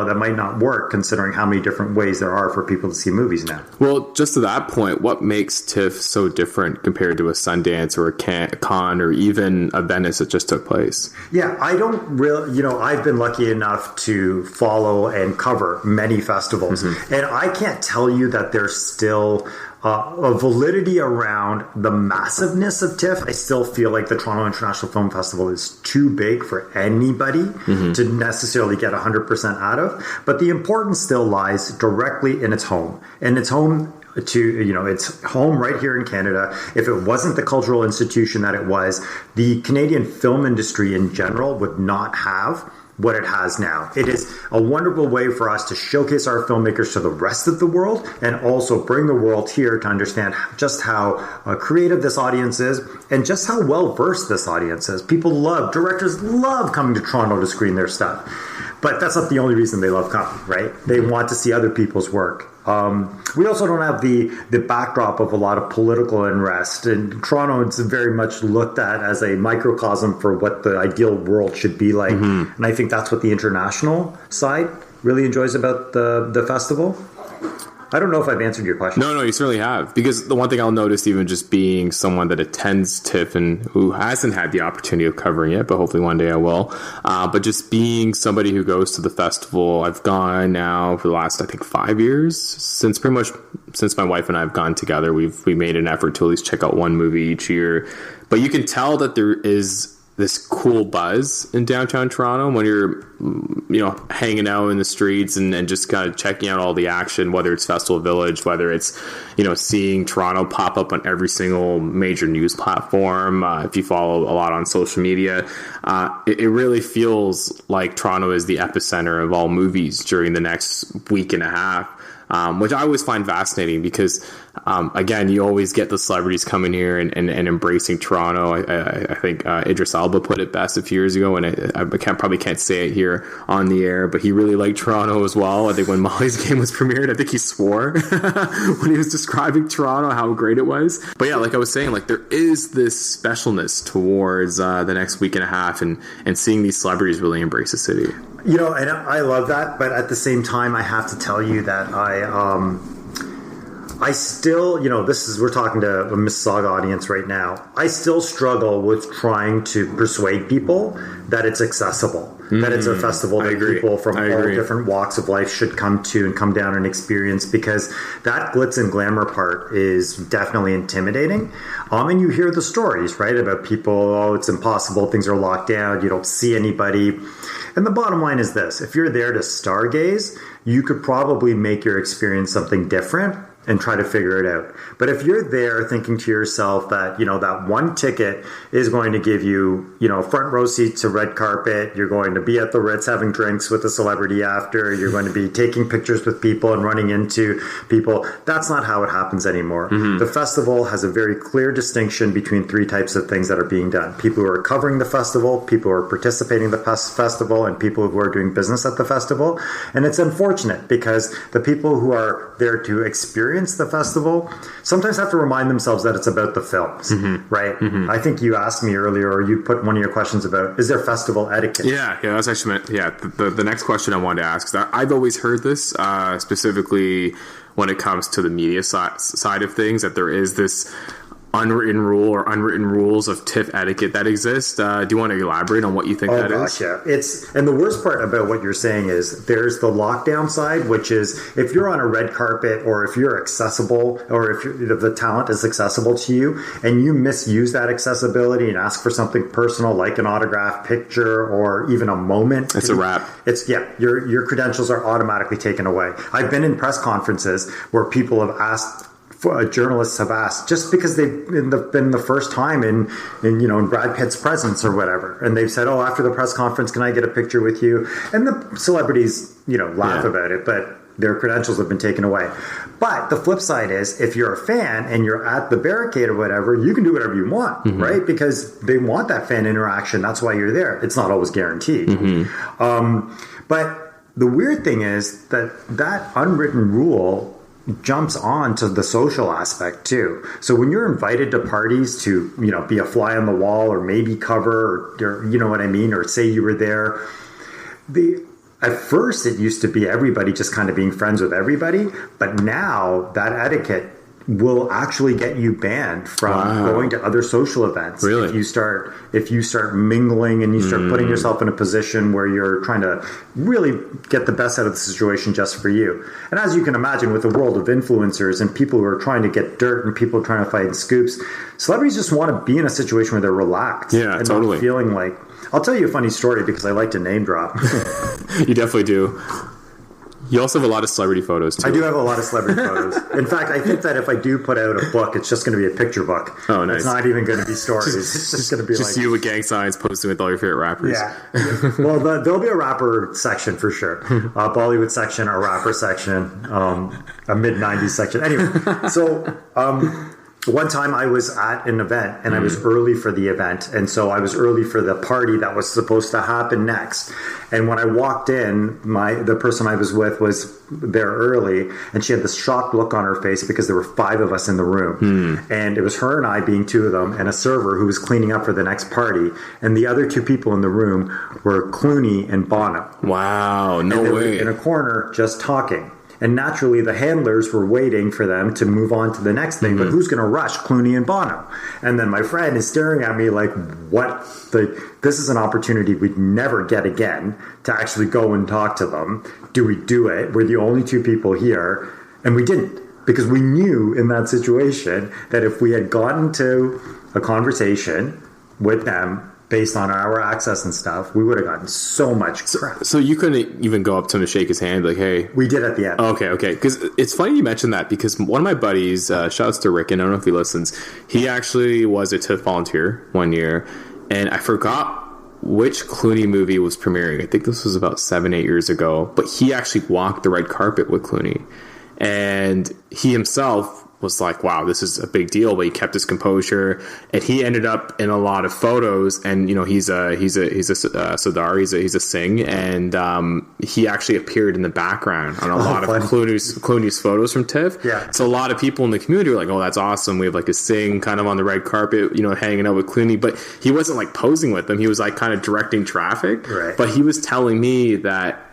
that might not work considering how many different ways there are for people to see movies now. Well, just to that point, what makes TIFF so different compared to a Sundance or a Cannes or even a Venice that just took place? Yeah, I don't really, I've been lucky enough to follow and cover many festivals, and I can't tell you that there's still a validity around the massiveness of TIFF. I still feel like the Toronto International Film Festival is too big for anybody to necessarily get 100% out of. But the importance still lies directly in its home. And its home it's home right here in Canada. If it wasn't the cultural institution that it was, the Canadian film industry in general would not have what it has now. It is a wonderful way for us to showcase our filmmakers to the rest of the world and also bring the world here to understand just how creative this audience is and just how well versed this audience is. Directors love coming to Toronto to screen their stuff. But that's not the only reason they love coming, right? They want to see other people's work. We also don't have the backdrop of a lot of political unrest. In Toronto, it's very much looked at as a microcosm for what the ideal world should be like. And I think that's what the international side really enjoys about the festival. I don't know if I've answered your question. No, you certainly have. Because the one thing I'll notice, even just being someone that attends TIFF and who hasn't had the opportunity of covering it, but hopefully one day I will. But just being somebody who goes to the festival, I've gone now for the last, I think, 5 years. Since my wife and I have gone together, we made an effort to at least check out one movie each year. But you can tell that there is this cool buzz in downtown Toronto when you're, hanging out in the streets and just kind of checking out all the action, whether it's Festival Village, whether it's, seeing Toronto pop up on every single major news platform. If you follow a lot on social media, it really feels like Toronto is the epicenter of all movies during the next week and a half. Which I always find fascinating because, again, you always get the celebrities coming here and embracing Toronto. I think Idris Elba put it best a few years ago, and I probably can't say it here on the air, but he really liked Toronto as well. I think when Molly's Game was premiered, I think he swore when he was describing Toronto how great it was. But yeah, like I was saying, like there is this specialness towards the next week and a half, and seeing these celebrities really embrace the city. And I love that, but at the same time, I have to tell you that I still, we're talking to a Mississauga audience right now. I still struggle with trying to persuade people that it's accessible, that it's a festival that people from all different walks of life should come to and come down and experience, because that glitz and glamour part is definitely intimidating. And you hear the stories, right, about people, it's impossible, things are locked down, you don't see anybody. And the bottom line is this: if you're there to stargaze, you could probably make your experience something different and try to figure it out. But if you're there thinking to yourself that, that one ticket is going to give you, front row seats to red carpet, you're going to be at the Ritz having drinks with a celebrity after, you're going to be taking pictures with people and running into people, that's not how it happens anymore. The festival has a very clear distinction between three types of things that are being done: people who are covering the festival, people who are participating in the festival, and people who are doing business at the festival. And it's unfortunate because the people who are there to experience the festival sometimes have to remind themselves that it's about the films, right? I think you asked me earlier, or you put one of your questions about, is there festival etiquette? Yeah, that's actually the next question I wanted to ask. Is that I've always heard this, specifically when it comes to the media side of things, that there is this unwritten rule or unwritten rules of TIFF etiquette that exist. Do you want to elaborate on what you think that is? Yeah. And the worst part about what you're saying is there's the lockdown side, which is if you're on a red carpet, or if you're accessible, or if the talent is accessible to you and you misuse that accessibility and ask for something personal like an autograph picture or even a moment, it's a wrap. Your credentials are automatically taken away. I've been in press conferences where people have asked, journalists have asked, just because they've been the first time in Brad Pitt's presence or whatever, and they've said, after the press conference, can I get a picture with you? And the celebrities laugh about it, but their credentials have been taken away. But the flip side is, if you're a fan and you're at the barricade or whatever, you can do whatever you want, right? Because they want that fan interaction. That's why you're there. It's not always guaranteed. But the weird thing is that unwritten rule jumps on to the social aspect too. So when you're invited to parties to, be a fly on the wall or maybe cover, or you know what I mean, or say you were there, at first it used to be everybody just kind of being friends with everybody, but now that etiquette will actually get you banned from going to other social events. Really? If you start mingling and you start putting yourself in a position where you're trying to really get the best out of the situation just for you. And as you can imagine, with the world of influencers and people who are trying to get dirt and people trying to find scoops, celebrities just want to be in a situation where they're relaxed. Yeah, and totally. not feeling like... I'll tell you a funny story because I like to name drop. You definitely do. You also have a lot of celebrity photos, too. I do have a lot of celebrity photos. In fact, I think that if I do put out a book, it's just going to be a picture book. Oh, nice. It's not even going to be stories. It's just going to be just you with gang signs posting with all your favorite rappers. Yeah. Well, there'll be a rapper section for sure. A Bollywood section, a rapper section, a mid-90s section. Anyway, so... one time I was at an event and I was early for the event. And so I was early for the party that was supposed to happen next. And when I walked in, the person I was with was there early and she had this shocked look on her face because there were 5 of us in the room. And it was her and I being 2 of them and a server who was cleaning up for the next party. And the other 2 people in the room were Clooney and Bono. Wow, no way. In a corner just talking. And naturally, the handlers were waiting for them to move on to the next thing. But who's going to rush Clooney and Bono? And then my friend is staring at me like, what? This is an opportunity we'd never get again to actually go and talk to them. Do we do it? We're the only 2 people here. And we didn't. Because we knew in that situation that if we had gotten to a conversation with them based on our access and stuff, we would have gotten so much crap. So you couldn't even go up to him to shake his hand, like, hey. We did at the end. Okay. Because it's funny you mentioned that because one of my buddies, shouts to Rick, and I don't know if he listens, he actually was a TIFF volunteer one year, and I forgot which Clooney movie was premiering. I think this was about 7-8 years ago, but he actually walked the red carpet with Clooney. And he himself was like, wow, this is a big deal, but he kept his composure, and he ended up in a lot of photos. And you know, he's a Sardar, he's a Singh, and he actually appeared in the background on a lot of Clooney's photos from TIFF. Yeah. So a lot of people in the community were like, oh, that's awesome. We have like a Singh kind of on the red carpet, you know, hanging out with Clooney, but he wasn't like posing with them. He was like kind of directing traffic. Right. But he was telling me that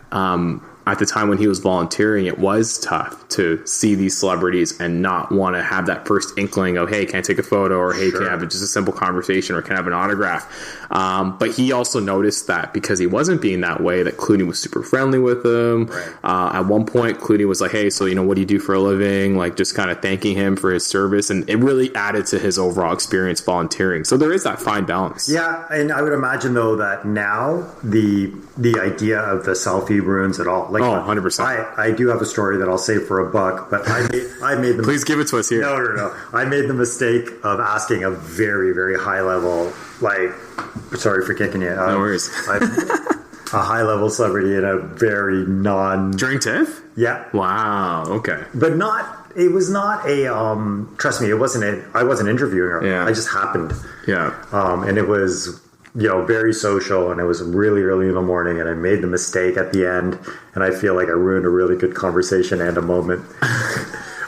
at the time when he was volunteering, it was tough to see these celebrities and not want to have that first inkling of, hey, can I take a photo? Or, hey, can I have just a simple conversation? Or can I have an autograph? But he also noticed that because he wasn't being that way, that Clooney was super friendly with him. Right. At one point, Clooney was like, hey, so, you know, what do you do for a living? Like, just kind of thanking him for his service. And it really added to his overall experience volunteering. So there is that fine balance. Yeah, and I would imagine, though, that now the idea of the selfie ruins it all. Like, 100%. I do have a story that I'll save for a book, but I made the Please give it to us here. No. I made the mistake of asking a very, very high level, like, sorry for kicking you. No worries. A high level celebrity in a very During TIFF? Yeah. Wow. Okay. But it was not a, trust me, I wasn't interviewing her. Yeah. I just happened. Yeah. And it was, you know, very social, and it was really early in the morning, and I made the mistake at the end, and I feel like I ruined a really good conversation and a moment.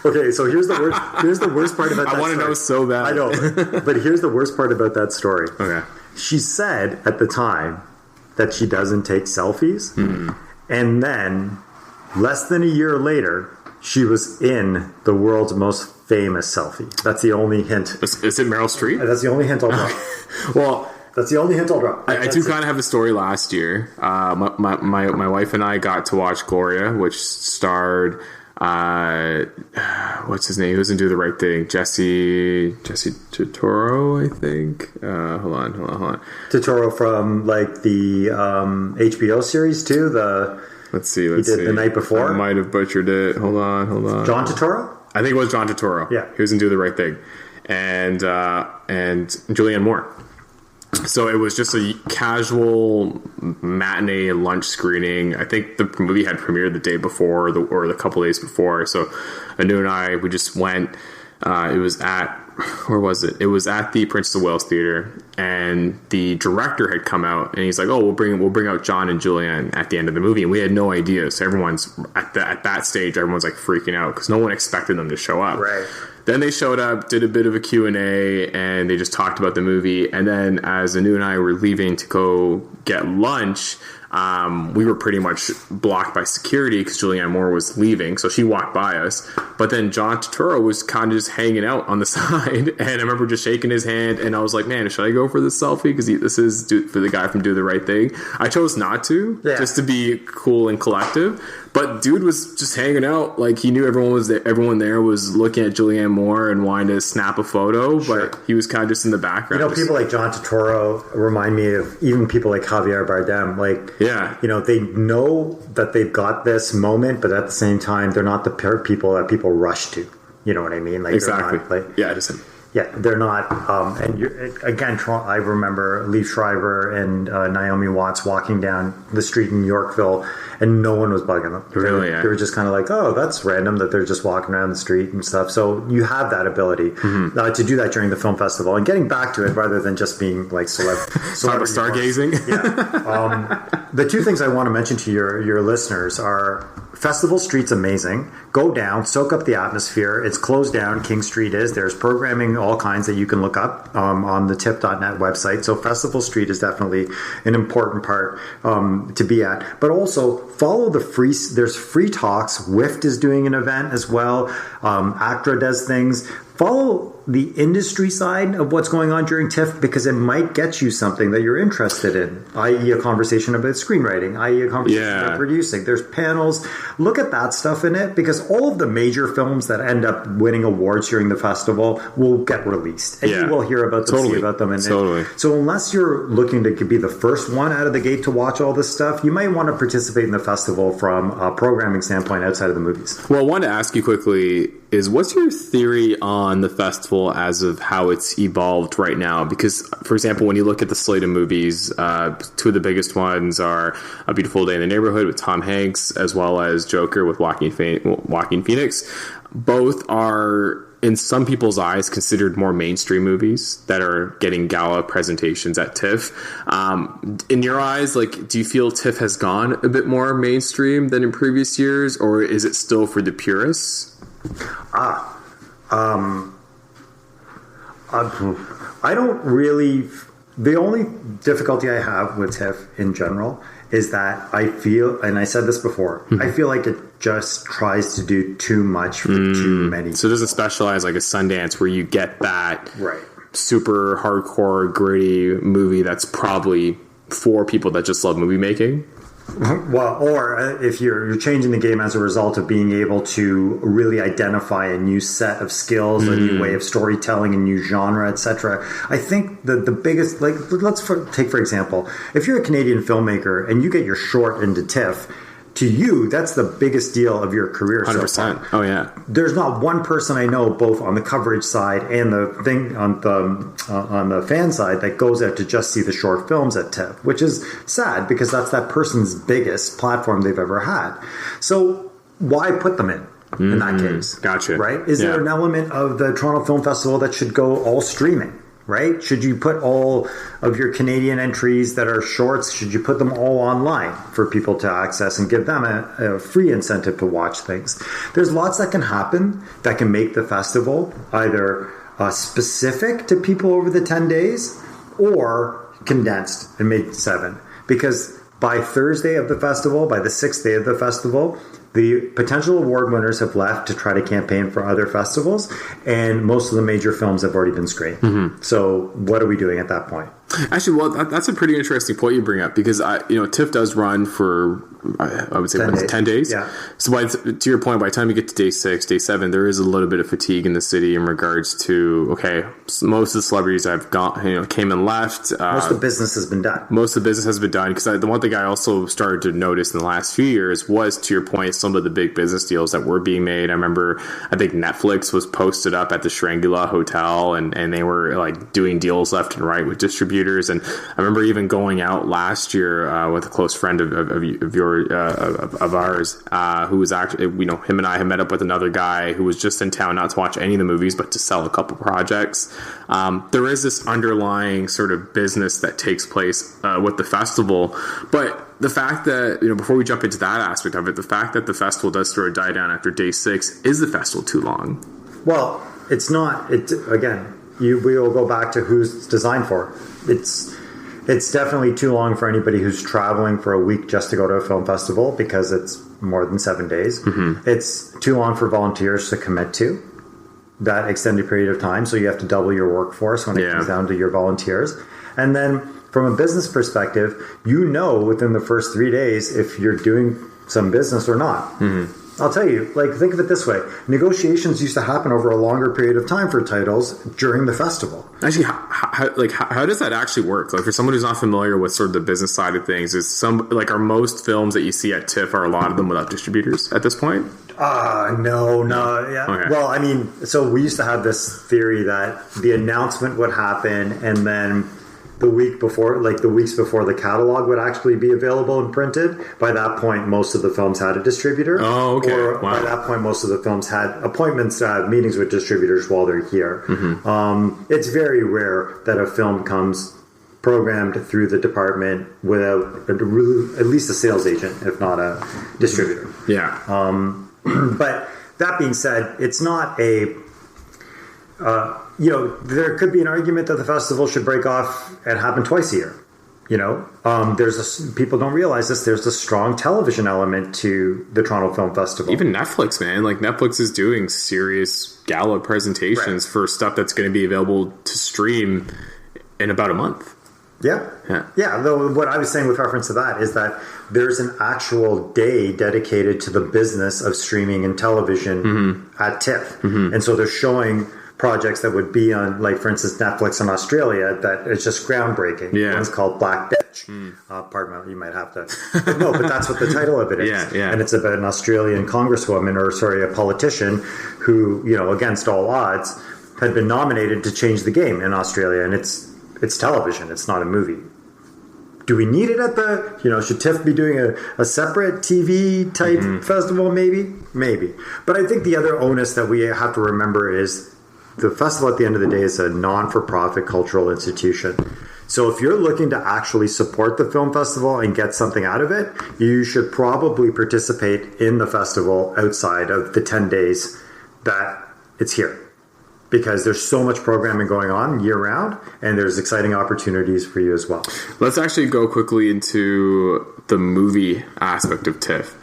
Okay, so here's the worst part about that I want to know so bad. I know, but here's the worst part about that story. Okay. She said at the time that she doesn't take selfies, and then less than a year later, she was in the world's most famous selfie. That's the only hint. Is it Meryl Streep? That's the only hint I'll drop. Well, that's the only hint I'll drop. I do kind of have a story last year. My wife and I got to watch Gloria, which starred what's his name? He doesn't do the right thing. Jesse Totoro, I think. Hold on. Totoro from like the HBO series too. Let's see. He did The Night Before. I might have butchered it. Hold on. John Turturro? I think it was John Turturro. Yeah. He doesn't do the right thing. And Julianne Moore. So it was just a casual matinee lunch screening. I think the movie had premiered the day before or the couple days before. So Anu and I, we just went. It was at, where was it? It was at the Princess of Wales Theatre, and the director had come out, and he's like, "Oh, we'll bring out John and Julianne at the end of the movie." And we had no idea. So everyone's at that stage, everyone's like freaking out because no one expected them to show up. Right. Then they showed up, did a bit of a Q&A, and they just talked about the movie. And then as Anu and I were leaving to go get lunch, we were pretty much blocked by security because Julianne Moore was leaving, so she walked by us. But then John Turturro was kind of just hanging out on the side, and I remember just shaking his hand, and I was like, man, should I go for this selfie? Because this is for the guy from Do the Right Thing. I chose not to, just to be cool and collective. But dude was just hanging out, like he knew everyone there was looking at Julianne Moore and wanting to snap a photo, but he was kind of just in the background. You know, people like John Turturro remind me of even people like Javier Bardem. Like, you know, they know that they've got this moment, but at the same time, they're not the people that people rush to. You know what I mean? Like, exactly. They're not. Again, I remember Liev Schreiber and Naomi Watts walking down the street in Yorkville, and no one was bugging them. They were just kind of like, oh, that's random that they're just walking around the street and stuff. So you have that ability to do that during the film festival. And getting back to it, rather than just being like stargazing. The two things I want to mention to your listeners are Festival Street's amazing. Go down, soak up the atmosphere. It's closed down. King Street is. There's programming, all kinds that you can look up on the TIFF.net website. So Festival Street is definitely an important part to be at. But also follow there's free talks. WIFT is doing an event as well. ACTRA does things. Follow the industry side of what's going on during TIFF, because it might get you something that you're interested in, i.e. a conversation about screenwriting, i.e. a conversation about producing. There's panels. Look at that stuff in it, because all of the major films that end up winning awards during the festival will get released. And you will hear about them, see about them. So unless you're looking to be the first one out of the gate to watch all this stuff, you might want to participate in the festival from a programming standpoint outside of the movies. Well, I wanted to ask you quickly is, what's your theory on the festival as of how it's evolved right now? Because, for example, when you look at the slate of movies, two of the biggest ones are A Beautiful Day in the Neighborhood with Tom Hanks, as well as Joker with Joaquin Phoenix. Both are, in some people's eyes, considered more mainstream movies that are getting gala presentations at TIFF. In your eyes, like, do you feel TIFF has gone a bit more mainstream than in previous years, or is it still for the purists? I don't really. The only difficulty I have with TIFF in general is that I feel, and I said this before, I feel like it just tries to do too much for too many. So it doesn't specialize like a Sundance where you get that super hardcore, gritty movie that's probably for people that just love movie making. Well, or if you're changing the game as a result of being able to really identify a new set of skills, a new way of storytelling, a new genre, etc. I think that the biggest, like, take for example, if you're a Canadian filmmaker and you get your short into TIFF, to you, that's the biggest deal of your career. 100%. So far. Oh yeah. There's not one person I know, both on the coverage side and the thing on the fan side, that goes out to just see the short films at TIFF, which is sad because that's that person's biggest platform they've ever had. So why put them in that case? Gotcha. Right? Is there an element of the Toronto Film Festival that should go all streaming? Right? Should you put all of your Canadian entries that are shorts, should you put them all online for people to access and give them a free incentive to watch things? There's lots that can happen that can make the festival either specific to people over the 10 days or condensed and made 7. Because by Thursday of the festival, by the 6th day of the festival, the potential award winners have left to try to campaign for other festivals, and most of the major films have already been screened. So what are we doing at that point? Actually, well, that's a pretty interesting point you bring up, because TIFF does run for, I would say, 10 days. Yeah. So to your point, by the time you get to day 6, day 7, there is a little bit of fatigue in the city in regards to, okay, most of the celebrities I've got, came and left. Most of the business has been done. Most of the business has been done, because the one thing I also started to notice in the last few years was, to your point, some of the big business deals that were being made. I remember, I think Netflix was posted up at the Shangri-La Hotel, and they were like doing deals left and right with distributors. And I remember even going out last year with a close friend of ours who was actually, him and I had met up with another guy who was just in town, not to watch any of the movies, but to sell a couple projects. There is this underlying sort of business that takes place with the festival, but the fact that, before we jump into that aspect of it, the fact that the festival does sort of die down after day 6, is the festival too long? Well, it's not. Again, we will go back to who's designed for. It's definitely too long for anybody who's traveling for a week just to go to a film festival because it's more than 7 days. Mm-hmm. It's too long for volunteers to commit to that extended period of time. So you have to double your workforce when it comes down to your volunteers. And then from a business perspective, within the first 3 days if you're doing some business or not. Mm-hmm. I'll tell you, think of it this way. Negotiations used to happen over a longer period of time for titles during the festival. Actually, how does that actually work? Like, for someone who's not familiar with sort of the business side of things, are most films that you see at TIFF, are a lot of them without distributors at this point? No. Yeah. Okay. Well, I mean, so we used to have this theory that the announcement would happen and then the weeks before the catalog would actually be available and printed. By that point, most of the films had a distributor. Oh, okay. Or by that point, most of the films had appointments, meetings with distributors while they're here. Mm-hmm. It's very rare that a film comes programmed through the department without at least a sales agent, if not a distributor. Yeah. But that being said, it's not a... there could be an argument that the festival should break off and happen twice a year. People don't realize this. There's a strong television element to the Toronto Film Festival. Even Netflix, man. Netflix is doing serious gala presentations for stuff that's going to be available to stream in about a month. Yeah. Though what I was saying with reference to that is that there's an actual day dedicated to the business of streaming and television at TIFF. Mm-hmm. And so they're showing projects that would be on, for instance, Netflix in Australia, that is just groundbreaking. Yeah. One's called Black Bitch. Pardon me, you might have to... but that's what the title of it is. Yeah. And it's about an Australian congresswoman, a politician who, against all odds, had been nominated to change the game in Australia. And it's television. It's not a movie. Do we need it at the, should TIFF be doing a separate TV type festival? Maybe. But I think the other onus that we have to remember is the festival at the end of the day is a non-for-profit cultural institution. So if you're looking to actually support the film festival and get something out of it, you should probably participate in the festival outside of the 10 days that it's here. Because there's so much programming going on year-round, and there's exciting opportunities for you as well. Let's actually go quickly into the movie aspect of TIFF.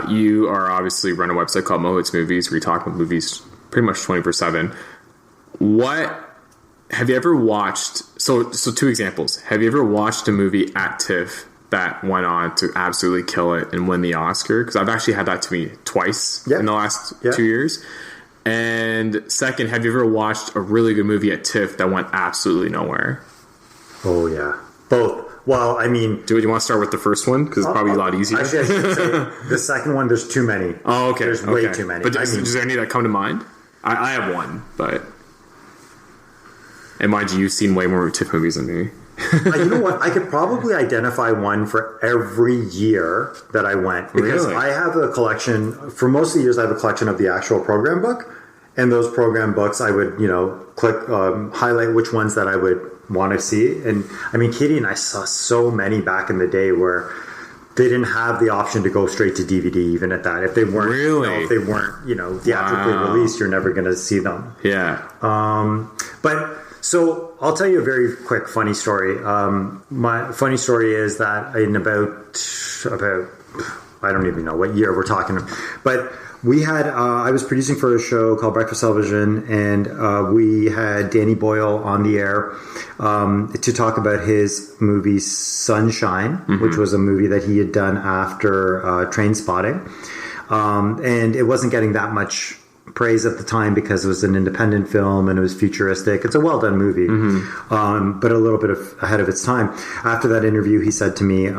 You are obviously run a website called Mohit's Movies, where you talk about movies pretty much 24/7. What have you ever watched? So two examples. Have you ever watched a movie at TIFF that went on to absolutely kill it and win the Oscar? Because I've actually had that to me twice in the last 2 years. And second, have you ever watched a really good movie at TIFF that went absolutely nowhere? Oh, yeah. Both. Well, I mean... Do you want to start with the first one? Because it's probably a lot easier. Actually, I should say the second one, there's too many. Oh, okay. There's way too many. But is there any that come to mind? I have one, but... And mind you, you've seen way more TIFF movies than me. You know what? I could probably identify one for every year that I went. Because I have a collection... For most of the years, I have a collection of the actual program book. And those program books, I would, click, highlight which ones that I would want to see. And I mean, Katie and I saw so many back in the day where they didn't have the option to go straight to DVD, even at that. If they weren't, theatrically released, you're never going to see them. Yeah. But so I'll tell you a very quick funny story. My funny story is that in about I don't even know what year we're talking, but. We had, I was producing for a show called Breakfast Television, and we had Danny Boyle on the air to talk about his movie Sunshine, which was a movie that he had done after Trainspotting. And it wasn't getting that much praise at the time because it was an independent film and it was futuristic. It's a well-done movie, but a little bit ahead of its time. After that interview, he said to me...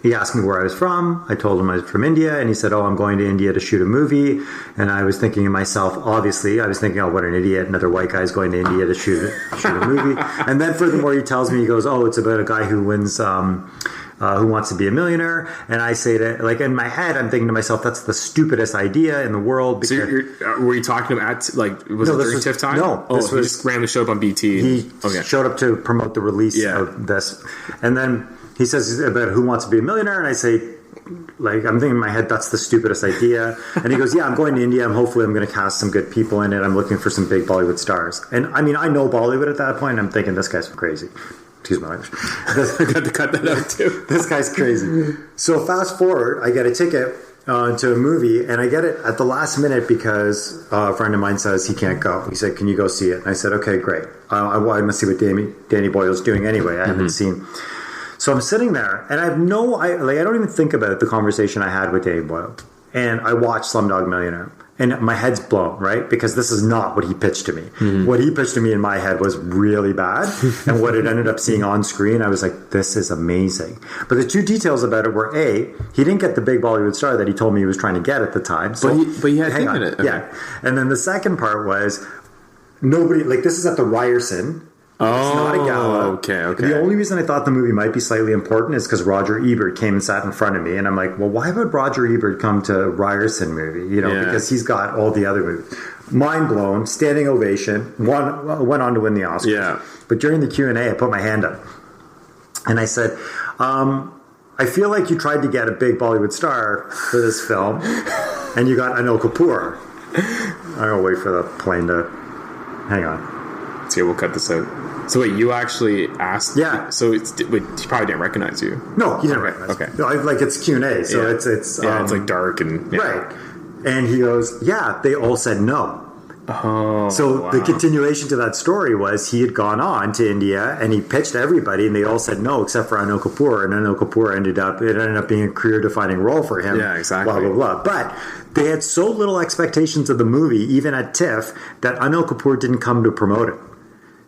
he asked me where I was from. I told him I was from India, and he said, I'm going to India to shoot a movie. And I was thinking to myself, obviously, what an idiot. Another white guy's going to India to shoot a movie. And then furthermore, he tells me, he goes, it's about a guy who wins, who wants to be a millionaire. And I say that, in my head, I'm thinking to myself, that's the stupidest idea in the world. So were you talking at, was it during TIFF time? No. He just randomly showed up on BT. He showed up to promote the release of this. And then... He says about who wants to be a millionaire, and I say, I'm thinking in my head, that's the stupidest idea. And he goes, I'm going to India. Hopefully I'm going to cast some good people in it. I'm looking for some big Bollywood stars. And I mean, I know Bollywood at that point. I'm thinking this guy's crazy. Excuse my language. I got to cut that out too. This guy's crazy. So fast forward, I get a ticket to a movie, and I get it at the last minute because a friend of mine says he can't go. He said, "Can you go see it?" And I said, "Okay, great. I must see what Danny Boyle's doing anyway. I haven't seen." So I'm sitting there, and I don't even think about the conversation I had with Danny Boyle. And I watched Slumdog Millionaire, and my head's blown, right? Because this is not what he pitched to me. What he pitched to me in my head was really bad, and what it ended up seeing on screen, I was like, this is amazing. But the two details about it were, A, he didn't get the big Bollywood star that he told me he was trying to get at the time. So, but he had hang on. It. Okay. Yeah. And then the second part was, nobody, like, this is at the Ryerson. It's not a gala. Okay. The only reason I thought the movie might be slightly important is because Roger Ebert came and sat in front of me, and I'm like, well, why would Roger Ebert come to a Ryerson movie? Because he's got all the other movies. Mind blown, standing ovation, went on to win the Oscar. Yeah. But during the Q&A, I put my hand up, and I said, I feel like you tried to get a big Bollywood star for this film, and you got Anil Kapoor. I'm going to wait for the plane to... Hang on. So we'll cut this out. So wait, you actually asked? Yeah. So he probably didn't recognize you. No, he didn't recognize me. No, like it's Q&A, so it's it's like dark and right. And he goes, yeah, they all said no. Oh, so the continuation to that story was he had gone on to India and he pitched everybody, and they all said no except for Anil Kapoor, and Anil Kapoor ended up being a career-defining role for him. Yeah, exactly. Blah blah blah. But they had so little expectations of the movie, even at TIFF, that Anil Kapoor didn't come to promote it.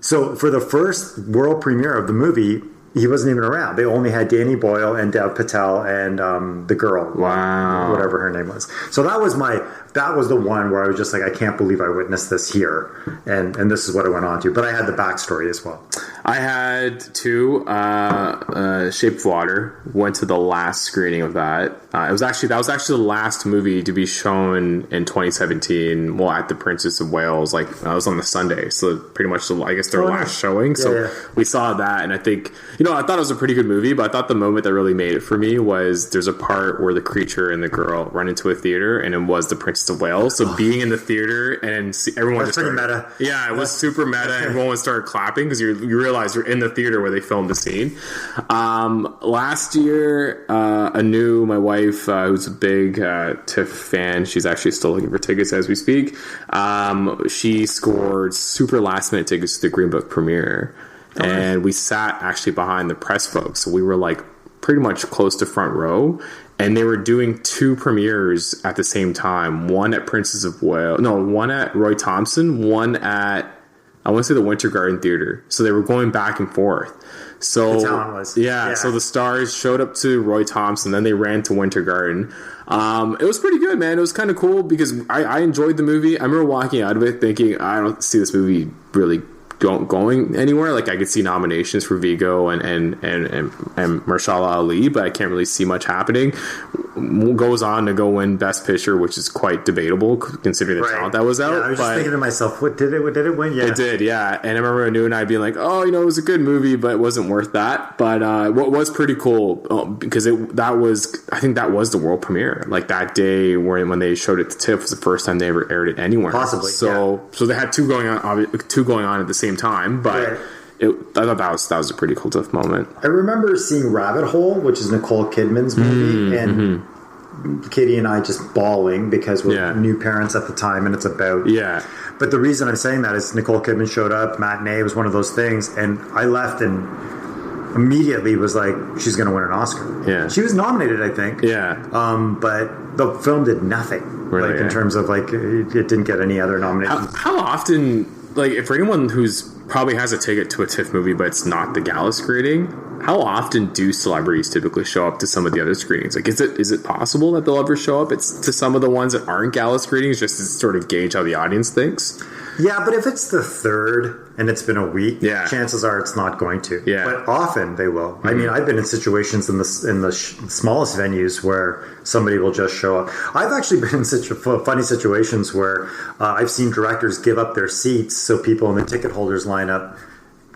So for the first world premiere of the movie, he wasn't even around. They only had Danny Boyle and Dev Patel and the girl, whatever her name was. So that was the one where I was just like, I can't believe I witnessed this here, and this is what I went on to. But I had the backstory as well. I had two. Shape of Water. Went to the last screening of that. That was actually the last movie to be shown in 2017. Well, at the Princess of Wales, like I was on the Sunday, so pretty much I guess their last showing. So we saw that, and I think I thought it was a pretty good movie. But I thought the moment that really made it for me was there's a part where the creature and the girl run into a theater, and it was the Princess of Wales. So being in the theater and everyone just started meta. Yeah, it was super meta. Everyone started clapping because you realize you're in the theater where they filmed the scene. Last year, Anu, my wife, who's a big TIFF fan, she's actually still looking for tickets as we speak. She scored super last minute tickets to the Green Book premiere. Okay. And we sat actually behind the press folks. So we were like pretty much close to front row. And they were doing two premieres at the same time. One at Princess of Wales. No, one at Roy Thompson. One at, I want to say, the Winter Garden Theatre. So they were going back and forth. So the talent was. Yeah, so the stars showed up to Roy Thompson. Then they ran to Winter Garden. It was pretty good, man. It was kind of cool because I enjoyed the movie. I remember walking out of it thinking, I don't see this movie really going anywhere. Like I could see nominations for Vigo and Mahershala Ali, but I can't really see much happening. Goes on to go win Best Picture, which is quite debatable considering the talent that was out. Yeah, I was just thinking to myself, what did it win? Yeah, it did. Yeah, and I remember Anu and I being like, oh, it was a good movie, but it wasn't worth that. But what was pretty cool because I think that was the world premiere. Like that day when they showed it to TIFF was the first time they ever aired it anywhere. Possibly. So they had two going on at the same time, but I thought that was a pretty cool TIFF moment. I remember seeing Rabbit Hole, which is Nicole Kidman's movie, and Katie and I just bawling because we're new parents at the time, and it's about But the reason I'm saying that is Nicole Kidman showed up, matinee was one of those things, and I left and immediately was like, she's going to win an Oscar. Yeah, she was nominated, I think. Yeah, but the film did nothing. Really, in terms of it didn't get any other nominations. How often? Like, for anyone who's probably has a ticket to a TIFF movie, but it's not the gala screening, how often do celebrities typically show up to some of the other screenings? Like, is it possible that they'll ever show up to some of the ones that aren't gala screenings just to sort of gauge how the audience thinks? Yeah, but if it's the third and it's been a week, chances are it's not going to. Yeah. But often they will. Mm-hmm. I mean, I've been in situations in the smallest venues where somebody will just show up. I've actually been in such funny situations where I've seen directors give up their seats so people in the ticket holders lineup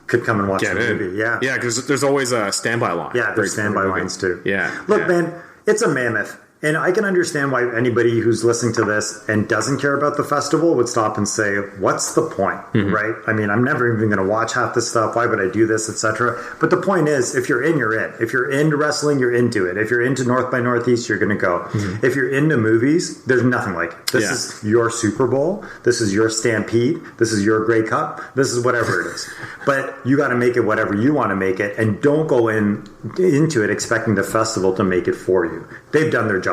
could come and watch the movie. Yeah, because there's always a standby line. Yeah, there's standby lines too. Yeah. Look, man, it's a mammoth. And I can understand why anybody who's listening to this and doesn't care about the festival would stop and say, what's the point, right? I mean, I'm never even going to watch half this stuff. Why would I do this, etc.? But the point is, if you're in, you're in. If you're into wrestling, you're into it. If you're into North by Northeast, you're going to go. If you're into movies, there's nothing like it. This is your Super Bowl. This is your Stampede. This is your Grey Cup. This is whatever it is. But you got to make it whatever you want to make it, and don't go into it expecting the festival to make it for you. They've done their job.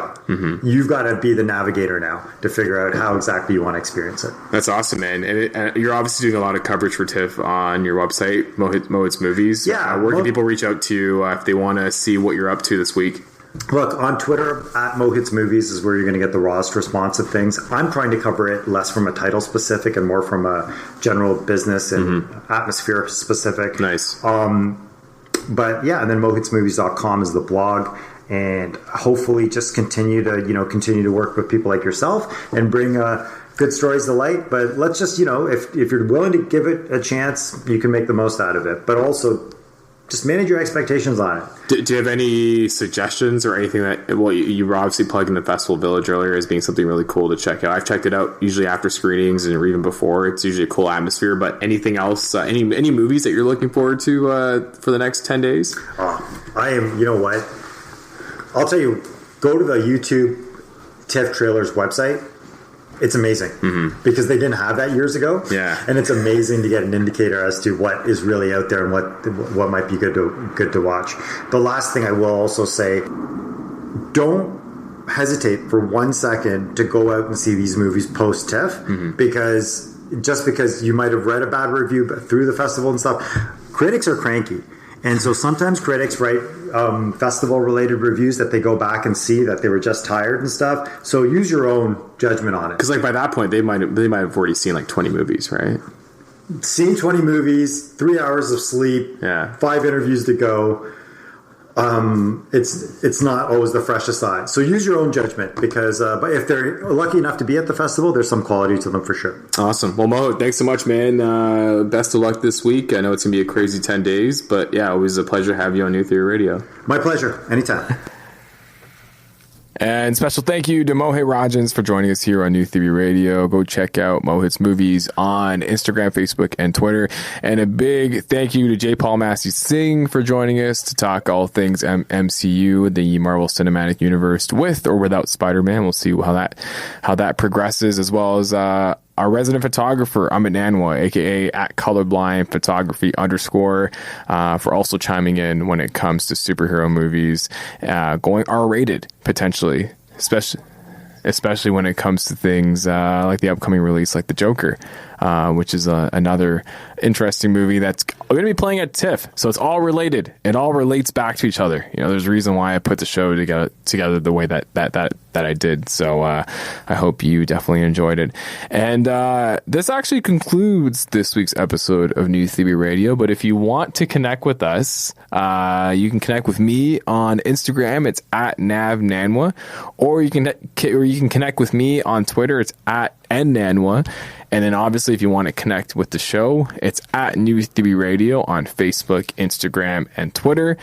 You've got to be the navigator now to figure out how exactly you want to experience it. That's awesome, man. And you're obviously doing a lot of coverage for TIFF on your website, Mohit's Movies. Yeah. Where can people reach out to you if they want to see what you're up to this week? Look, on Twitter, at Mohit's Movies is where you're going to get the rawest response of things. I'm trying to cover it less from a title specific and more from a general business and atmosphere specific. Nice. But yeah, and then mohitsmovies.com is the blog. And hopefully just continue to work with people like yourself and bring good stories to light. But let's just, if you're willing to give it a chance, you can make the most out of it. But also just manage your expectations on it. Do you have any suggestions or anything you were obviously plugging the Festival Village earlier as being something really cool to check out? I've checked it out usually after screenings and even before. It's usually a cool atmosphere. But anything else, any movies that you're looking forward to for the next 10 days? I am, you know what? I'll tell you, go to the YouTube TIFF Trailers website. It's amazing because they didn't have that years ago. Yeah, and it's amazing to get an indicator as to what is really out there and what might be good to watch. The last thing I will also say, don't hesitate for 1 second to go out and see these movies post TIFF because just because you might have read a bad review through the festival and stuff, critics are cranky. And so sometimes critics write festival-related reviews that they go back and see that they were just tired and stuff. So use your own judgment on it. Because by that point, they might have already seen 20 movies, right? Seen 20 movies, 3 hours of sleep, 5 interviews to go. It's not always the freshest side. So use your own judgment because but if they're lucky enough to be at the festival, there's some quality to them for sure. Awesome. Well, Mo, thanks so much, man. Best of luck this week. I know it's going to be a crazy 10 days, but yeah, always a pleasure to have you on New Theory Radio. My pleasure. Anytime. And special thank you to Mohit Rajhans for joining us here on New Theory Radio. Go check out Mohit's Movies on Instagram, Facebook, and Twitter. And a big thank you to Jaipaul Massey-Singh for joining us to talk all things MCU, the Marvel Cinematic Universe, with or without Spider-Man. We'll see how that progresses, as well as our resident photographer, Amit Nanwa, aka @colorblindphotography_ for also chiming in when it comes to superhero movies, going R-rated potentially, especially when it comes to things like the upcoming release like The Joker, which is another interesting movie that's going to be playing at TIFF. So it's all related. It all relates back to each other. There's a reason why I put the show together the way that I did. So I hope you definitely enjoyed it. And this actually concludes this week's episode of New Theory Radio. But if you want to connect with us, you can connect with me on Instagram. It's @Nav Nanwa, or you can connect with me on Twitter. It's @NNanwa. And then obviously if you want to connect with the show, it's @New Theory Radio on Facebook, Instagram, and Twitter.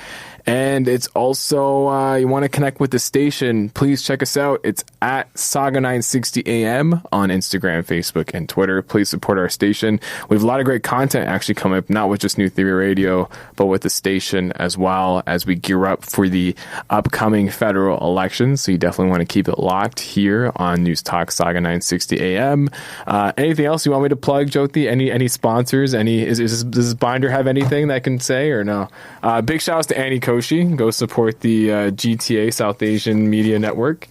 And it's also, you want to connect with the station, please check us out. It's @Saga960am on Instagram, Facebook, and Twitter. Please support our station. We have a lot of great content actually coming up, not with just New Theory Radio, but with the station as well as we gear up for the upcoming federal elections. So you definitely want to keep it locked here on News Talk Saga 960 AM. Anything else you want me to plug, Jyoti? Any sponsors? Does this binder have anything that I can say or no? Big shout outs to Annie Koshi. Go support the GTA South Asian Media Network.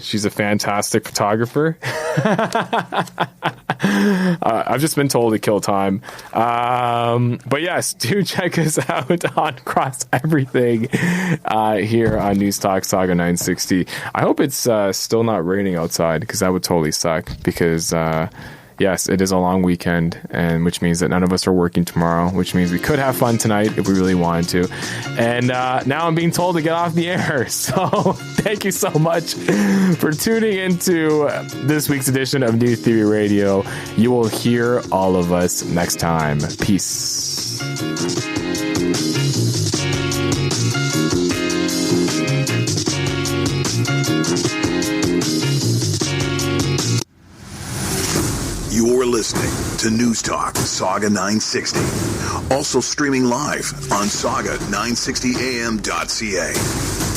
She's a fantastic photographer. I've just been told to kill time. But yes, do check us out on Cross Everything here on News Talk Saga 960. I hope it's still not raining outside because that would totally suck because yes, it is a long weekend, and which means that none of us are working tomorrow, which means we could have fun tonight if we really wanted to. And now I'm being told to get off the air. So thank you so much for tuning into this week's edition of New Theory Radio. You will hear all of us next time. Peace. listening to News Talk Saga 960. Also streaming live on saga960am.ca.